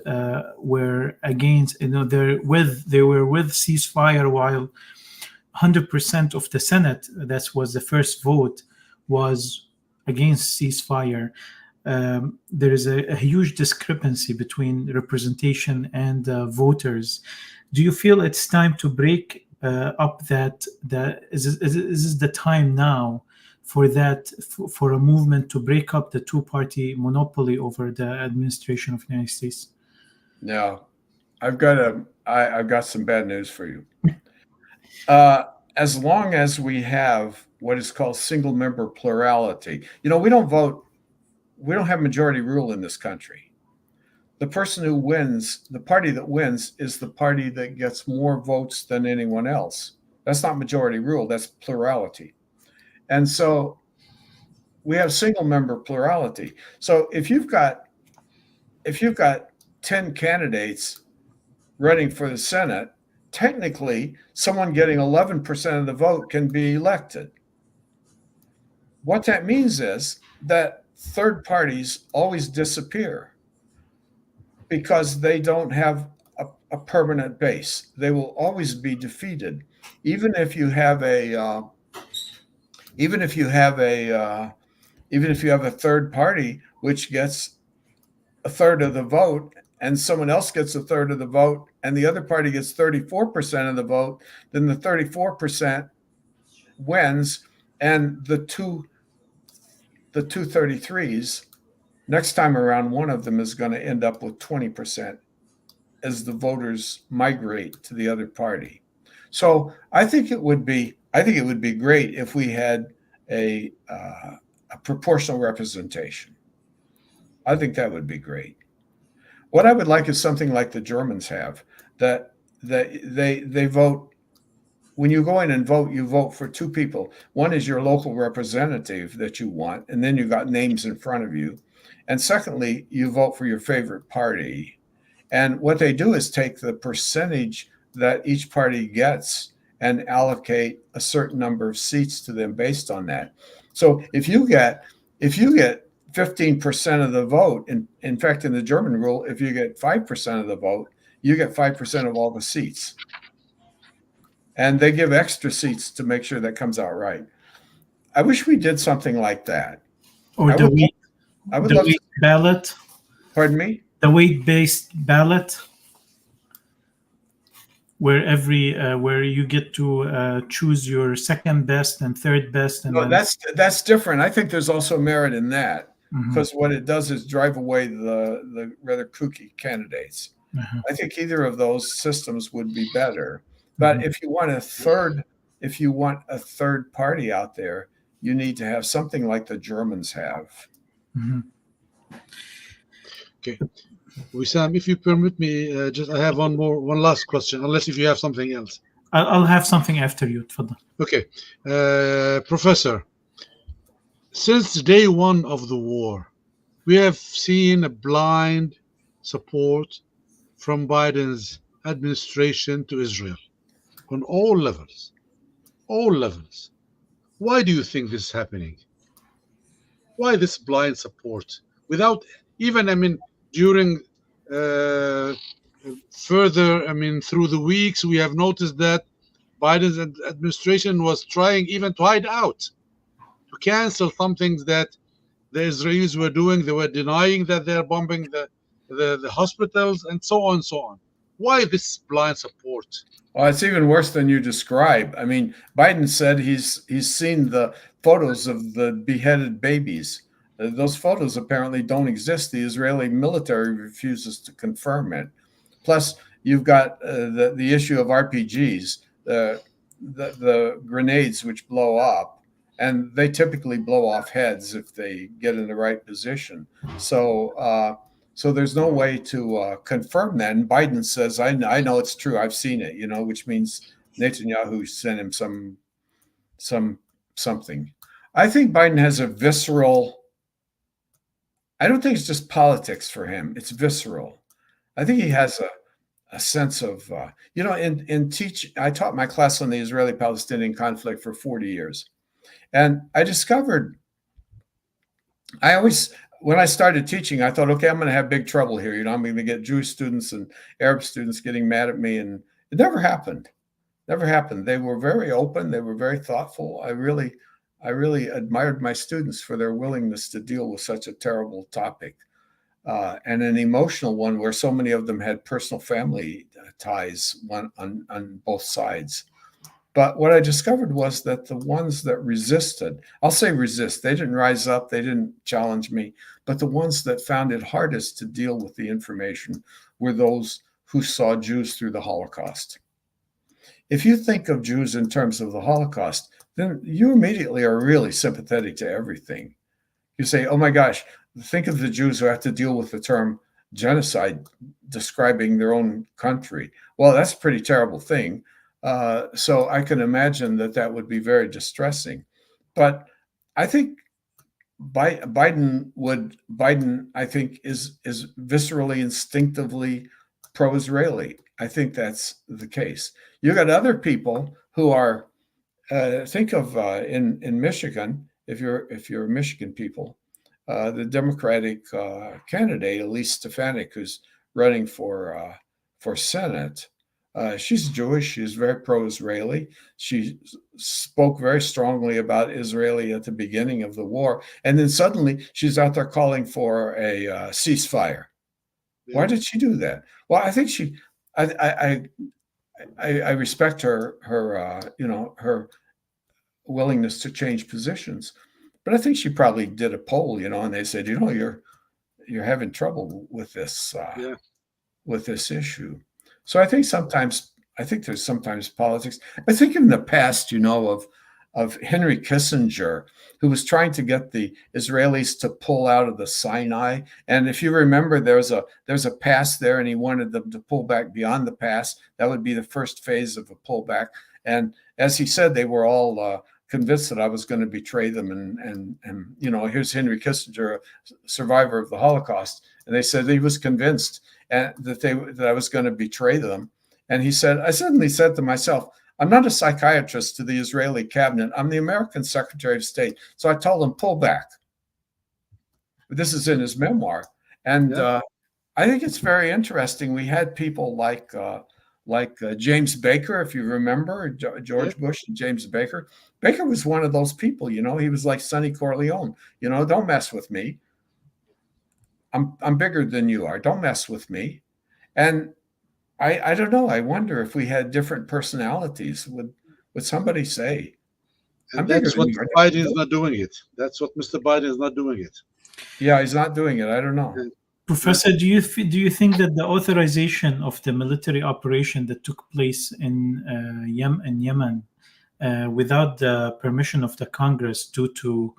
were against, they were with ceasefire, while 100% of the Senate, that was the first vote, was against ceasefire. There is a huge discrepancy between representation and voters. Do you feel it's time to break up is this the time now for a movement to break up the two-party monopoly over the administration of the United States? No, I've got some bad news for you. As long as we have what is called single member plurality, we don't vote. We don't have majority rule in this country. The person who wins, the party that wins, is the party that gets more votes than anyone else. That's not majority rule, that's plurality. And so we have single member plurality. So if you've got 10 candidates running for the Senate, technically someone getting 11% of the vote can be elected. What that means is that third parties always disappear because they don't have a permanent base. They will always be defeated, even if you have a third party which gets a third of the vote, and someone else gets a third of the vote, and the other party gets 34% of the vote. Then the 34% wins, and the two 33s. Next time around, one of them is going to end up with 20% as the voters migrate to the other party. So I think it would be great if we had a proportional representation. I think that would be great. What I would like is something like the Germans have, that they vote. When you go in and vote, you vote for two people. One is your local representative that you want, and then you got names in front of you. And secondly, you vote for your favorite party. And what they do is take the percentage that each party gets and allocate a certain number of seats to them based on that. So if you get 15% of the vote, in fact, in the German rule, if you get 5% of the vote, you get 5% of all the seats. And they give extra seats to make sure that comes out right. I wish we did something like that. Or I the would love weight to. ballot. Pardon me? The weight-based ballot, where where you get to choose your second best and third best, and No, then... that's different. I think there's also merit in that, Mhm. because what it does is drive away the rather kooky candidates. Uh-huh. I think either of those systems would be better. But if you want a third party out there, you need to have something like the Germans have. Mhm. Okay. Wissam, if you permit me, I have one last question, unless if you have something else. I'll have something after you. تفضل. Okay. Professor, since day one of the war, we have seen a blind support from Biden's administration to Israel on all levels. All levels. Why do you think this is happening? Why this blind support? Without even, during further, through the weeks, we have noticed that Biden's administration was trying even to hide out, to cancel some things that the Israelis were doing. They were denying that they're bombing the hospitals and so on and so on. Why this blind support? Well, it's even worse than you describe. I mean, Biden said he's seen the photos of the beheaded babies. Those photos apparently don't exist. The Israeli military refuses to confirm it. Plus, you've got the issue of RPGs, the grenades which blow up, and they typically blow off heads if they get in the right position. So there's no way to confirm that. And Biden says, I know it's true. I've seen it, which means Netanyahu sent him something. I think Biden has a visceral, I don't think it's just politics for him. It's visceral. I think he has a sense of, I taught my class on the Israeli-Palestinian conflict for 40 years. And I discovered, when I started teaching, I thought, okay, I'm going to have big trouble here. I'm going to get Jewish students and Arab students getting mad at me. And it never happened. Never happened. They were very open. They were very thoughtful. I really admired my students for their willingness to deal with such a terrible topic, and an emotional one where so many of them had personal family ties on both sides. But what I discovered was that the ones that resisted, I'll say resist, they didn't rise up, they didn't challenge me, but the ones that found it hardest to deal with the information were those who saw Jews through the Holocaust. If you think of Jews in terms of the Holocaust, then you immediately are really sympathetic to everything. You say, oh my gosh, think of the Jews who have to deal with the term genocide describing their own country. Well, that's a pretty terrible thing. So I can imagine that that would be very distressing. But I think Biden, I think, is viscerally, instinctively pro-Israeli. I think that's the case. You got other people who are think of in Michigan, if you're Michigan people, the Democratic candidate Elise Stefanik, who's running for Senate. She's Jewish. She's very pro-Israeli. She spoke very strongly about Israeli at the beginning of the war, and then suddenly she's out there calling for a ceasefire. Yeah. Why did she do that? Well, I think she. I respect her her willingness to change positions, but I think she probably did a poll, and they said, you're having trouble with this Yeah. with this issue. So I think there's sometimes politics. I think in the past, of Henry Kissinger, who was trying to get the Israelis to pull out of the Sinai. And if you remember, there's a pass there, and he wanted them to pull back beyond the pass. That would be the first phase of a pullback. And as he said, they were all convinced that I was going to betray them. And here's Henry Kissinger, a survivor of the Holocaust, and they said he was convinced that I was going to betray them. And he said, I suddenly said to myself, I'm not a psychiatrist to the Israeli cabinet. I'm the American Secretary of State. So I told him, pull back. This is in his memoir. And I think it's very interesting. We had people like James Baker, if you remember, George Bush and James Baker. Baker was one of those people, he was like Sonny Corleone, don't mess with me. I'm bigger than you are. Don't mess with me. And I don't know. I wonder if we had different personalities. Would somebody say? And that's what Biden is not doing it. That's what Mr. Biden is not doing it. Yeah, he's not doing it. I don't know. Professor, do you think that the authorization of the military operation that took place in Yemen without the permission of the Congress, due to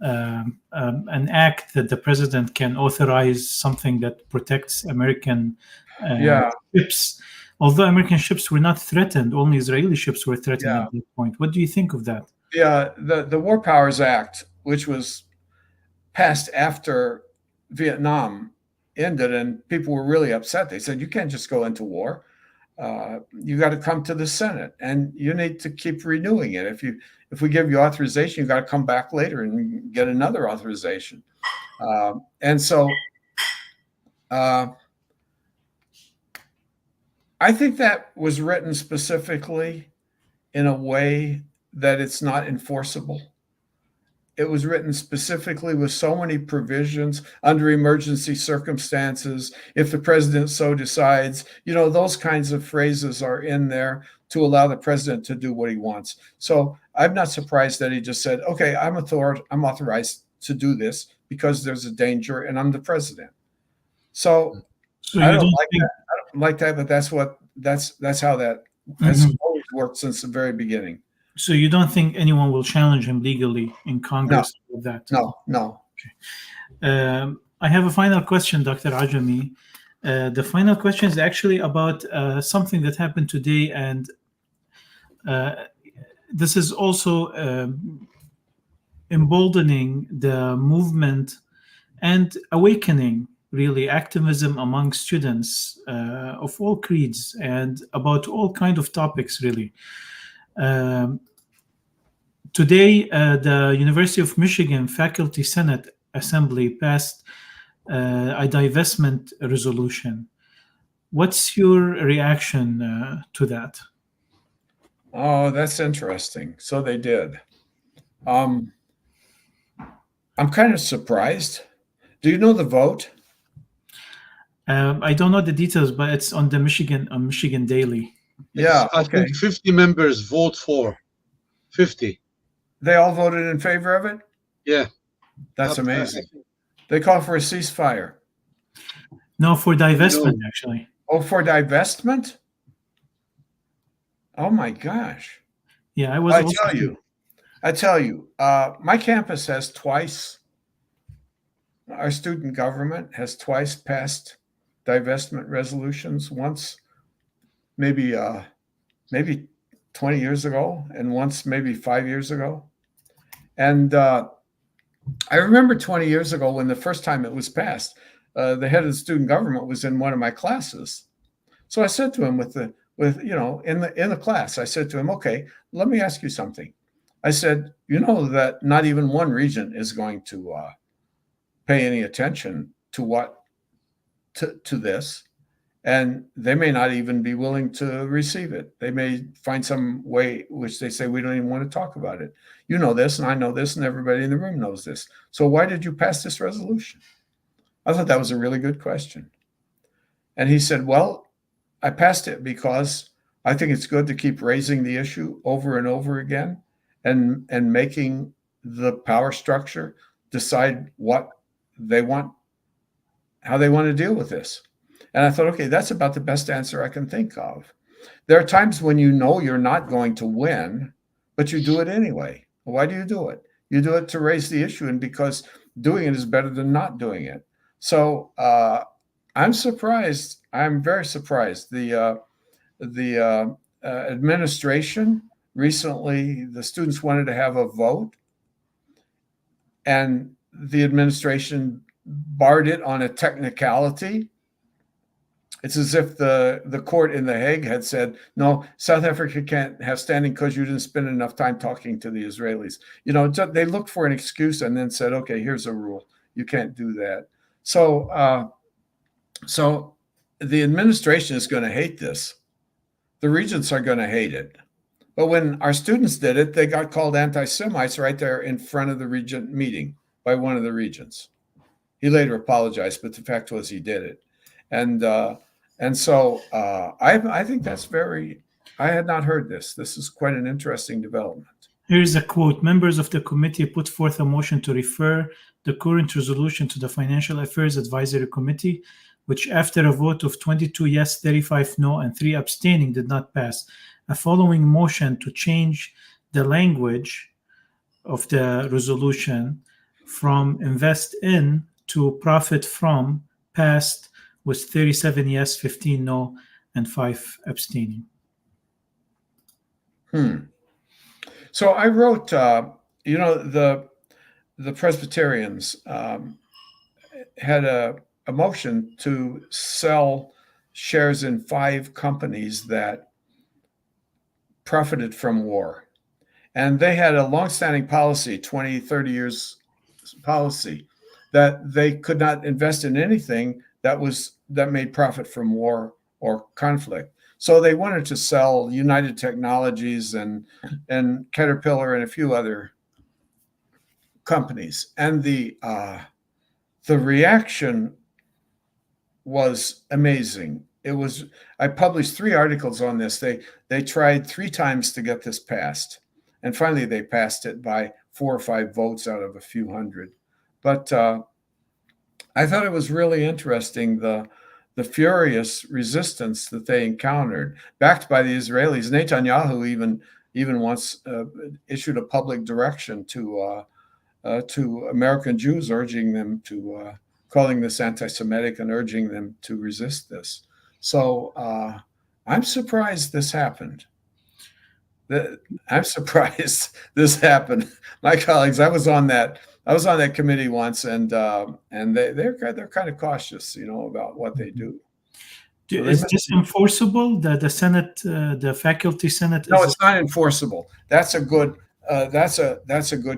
an act that the president can authorize something that protects American ships, although American ships were not threatened, only Israeli ships were threatened at that point. What do you think of that? Yeah, the War Powers Act, which was passed after Vietnam ended and people were really upset. They said, you can't just go into war. You got to come to the Senate and you need to keep renewing it. If we give you authorization, you got to come back later and get another authorization. And so I think that was written specifically in a way that it's not enforceable. It was written specifically with so many provisions under emergency circumstances. If the president so decides, those kinds of phrases are in there to allow the president to do what he wants. So I'm not surprised that he just said, okay, I'm authorized to do this because there's a danger and I'm the president. So I don't like that. I don't like that, but that's how that has always worked since the very beginning. So you don't think anyone will challenge him legally in Congress with that? No. Okay. I have a final question, Dr. Ajami. The final question is actually about something that happened today, and this is also emboldening the movement and awakening, really, activism among students of all creeds and about all kinds of topics, really. Today, the University of Michigan Faculty Senate Assembly passed a divestment resolution. What's your reaction to that? Oh, that's interesting. So they did. I'm kind of surprised. Do you know the vote? I don't know the details, but it's on the Michigan Daily. Yeah, I think 50 members vote for. 50. They all voted in favor of it? Yeah. That's amazing. They call for a ceasefire. No, for divestment, actually. Oh, for divestment? Oh my gosh. Yeah, I tell you, my campus has twice, our student government has twice passed divestment resolutions. Once, maybe maybe 20 years ago, and once maybe 5 years ago. And I remember 20 years ago when the first time it was passed, the head of the student government was in one of my classes. So I said to him in the class, I said to him, okay, let me ask you something. I said, you know that not even one region is going to pay any attention to this, and they may not even be willing to receive it. They may find some way which they say, we don't even want to talk about it. You know this, and I know this, and everybody in the room knows this. So why did you pass this resolution? I thought that was a really good question. And he said, well, I passed it because I think it's good to keep raising the issue over and over again and making the power structure decide what they want, how they want to deal with this. And I thought, okay, that's about the best answer I can think of. There are times when you know you're not going to win, but you do it anyway. Why do you do it? You do it to raise the issue, and because doing it is better than not doing it. So I'm surprised. I'm very surprised. The administration recently, the students wanted to have a vote, and the administration barred it on a technicality. It's as if the court in The Hague had said, no, South Africa can't have standing because you didn't spend enough time talking to the Israelis. You know, they looked for an excuse and then said, okay, here's a rule. You can't do that. So the administration is going to hate this. The regents are going to hate it. But when our students did it, they got called anti-Semites right there in front of the regent meeting by one of the regents. He later apologized, but the fact was he did it. And so I think that's I had not heard this. This is quite an interesting development. Here's a quote. Members of the committee put forth a motion to refer the current resolution to the Financial Affairs Advisory Committee, which after a vote of 22 yes, 35 no, and 3 abstaining did not pass. A following motion to change the language of the resolution from invest in to profit from passed with 37 yes, 15 no, and 5 abstaining. So I wrote, the Presbyterians had a motion to sell shares in 5 companies that profited from war. And they had a longstanding policy, 20, 30 years policy, that they could not invest in anything that made profit from war or conflict. So they wanted to sell United Technologies and Caterpillar and a few other companies. And the reaction was amazing. I published 3 articles on this. They tried 3 times to get this passed. And finally they passed it by 4 or 5 votes out of a few hundred. But I thought it was really interesting, the furious resistance that they encountered, backed by the Israelis. Netanyahu even once issued a public direction to American Jews, urging them to calling this anti-Semitic and urging them to resist this. So I'm surprised this happened. I'm surprised this happened. My colleagues, I was on that committee once, and they're kind of cautious, about what they do. Is this enforceable? The Senate, the faculty Senate? No, it's not enforceable. That's a good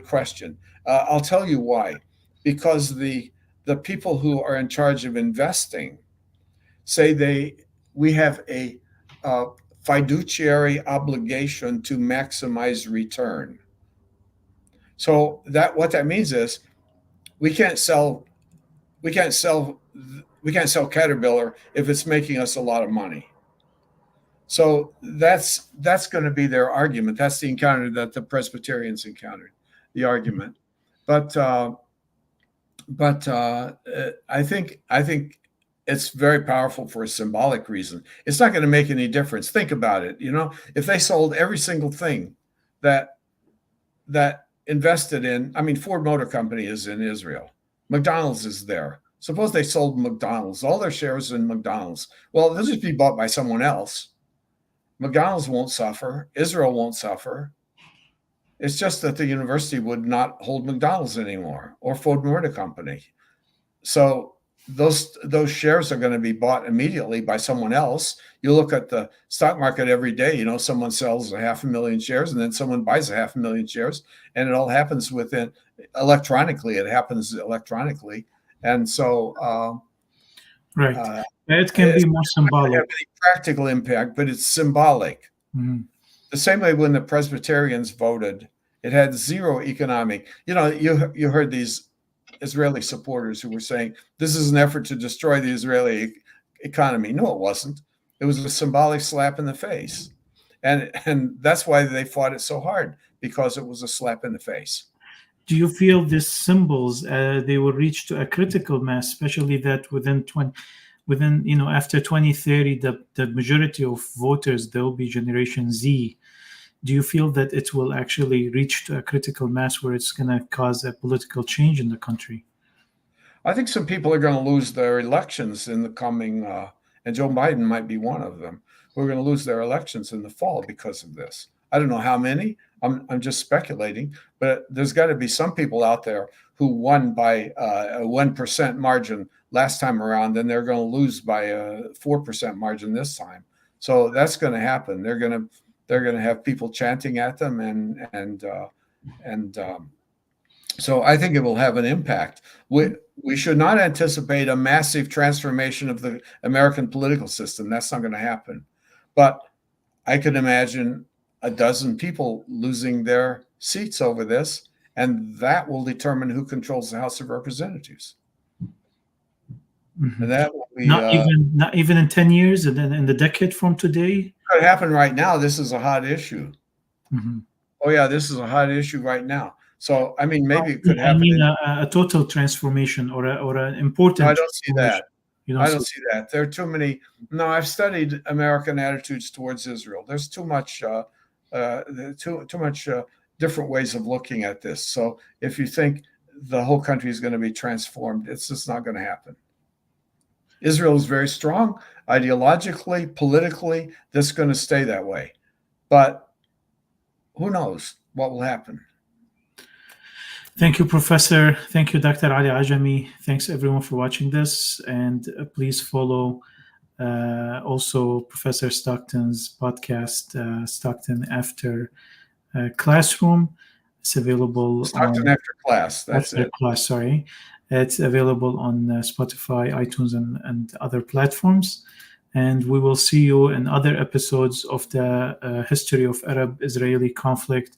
question. I'll tell you why. Because the people who are in charge of investing say we have a fiduciary obligation to maximize return. So what that means is we can't sell Caterpillar if it's making us a lot of money. So that's going to be their argument. That's the encounter that the Presbyterians encountered, the argument. But I think it's very powerful for a symbolic reason. It's not going to make any difference. Think about it. If they sold every single thing that invested in, Ford Motor Company is in Israel. McDonald's is there. Suppose they sold McDonald's, all their shares in McDonald's. Well, they'll just be bought by someone else. McDonald's won't suffer. Israel won't suffer. It's just that the university would not hold McDonald's anymore or Ford Motor Company. So those shares are going to be bought immediately by someone else. You look at the stock market every day, you know, someone sells 500,000 shares and then someone buys 500,000 shares, and it all happens within electronically. It happens electronically. And so right. It can be more symbolic. Have any practical impact, but it's symbolic. Mm-hmm. The same way when the Presbyterians voted, it had zero economic. You know, you heard these Israeli supporters who were saying this is an effort to destroy the Israeli economy. No, it wasn't. It was a symbolic slap in the face, and that's why they fought it so hard, because it was a slap in the face. Do you feel these symbols they will reach to a critical mass, especially that within after 2030 the majority of voters, there will be Generation Z? Do you feel that it will actually reach to a critical mass where it's going to cause a political change in the country? I think some people are going to lose their elections in the coming, and Joe Biden might be one of them, who are going to lose their elections in the fall because of this. I don't know how many. I'm just speculating, but there's got to be some people out there who won by a 1% margin last time around, and they're going to lose by a 4% margin this time. So that's going to happen. They're going to have people chanting at them, and so I think it will have an impact. We should not anticipate a massive transformation of the American political system. That's not going to happen. But I could imagine a dozen people losing their seats over this, and that will determine who controls the House of Representatives. Mm-hmm. And that will be not even in 10 years, and then in the decade from today. It could happen right now. This is a hot issue. Mm-hmm. Oh yeah, this is a hot issue right now. So I mean, maybe it could happen. I mean, a total transformation or an important. No, I don't see that. I don't see that. There are too many. No, I've studied American attitudes towards Israel. There's too much. Too much different ways of looking at this. So if you think the whole country is going to be transformed, it's just not going to happen. Israel is very strong ideologically, politically. That's going to stay that way. But who knows what will happen? Thank you, Professor. Thank you, Dr. Ali Ajami. Thanks, everyone, for watching this. And please follow also Professor Stockton's podcast, Stockton After Classroom. It's available Stockton After Class. That's After it. Class, sorry. It's available on Spotify, iTunes, and other platforms. And we will see you in other episodes of the history of Arab-Israeli conflict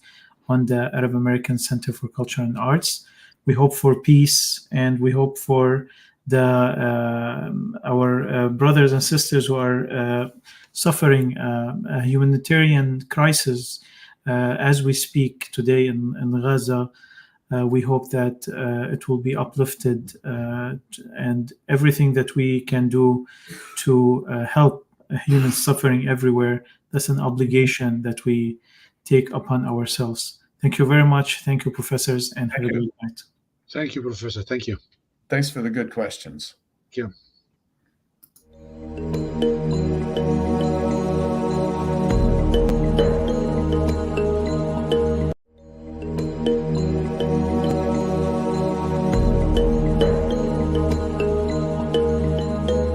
on the Arab American Center for Culture and Arts. We hope for peace, and we hope for our brothers and sisters who are suffering a humanitarian crisis as we speak today in Gaza. We hope that it will be uplifted, and everything that we can do to help humans suffering everywhere, that's an obligation that we take upon ourselves. Thank you very much. Thank you, professors, and have a good night. Thank you, Professor. Thank you. Thanks for the good questions. Thank you.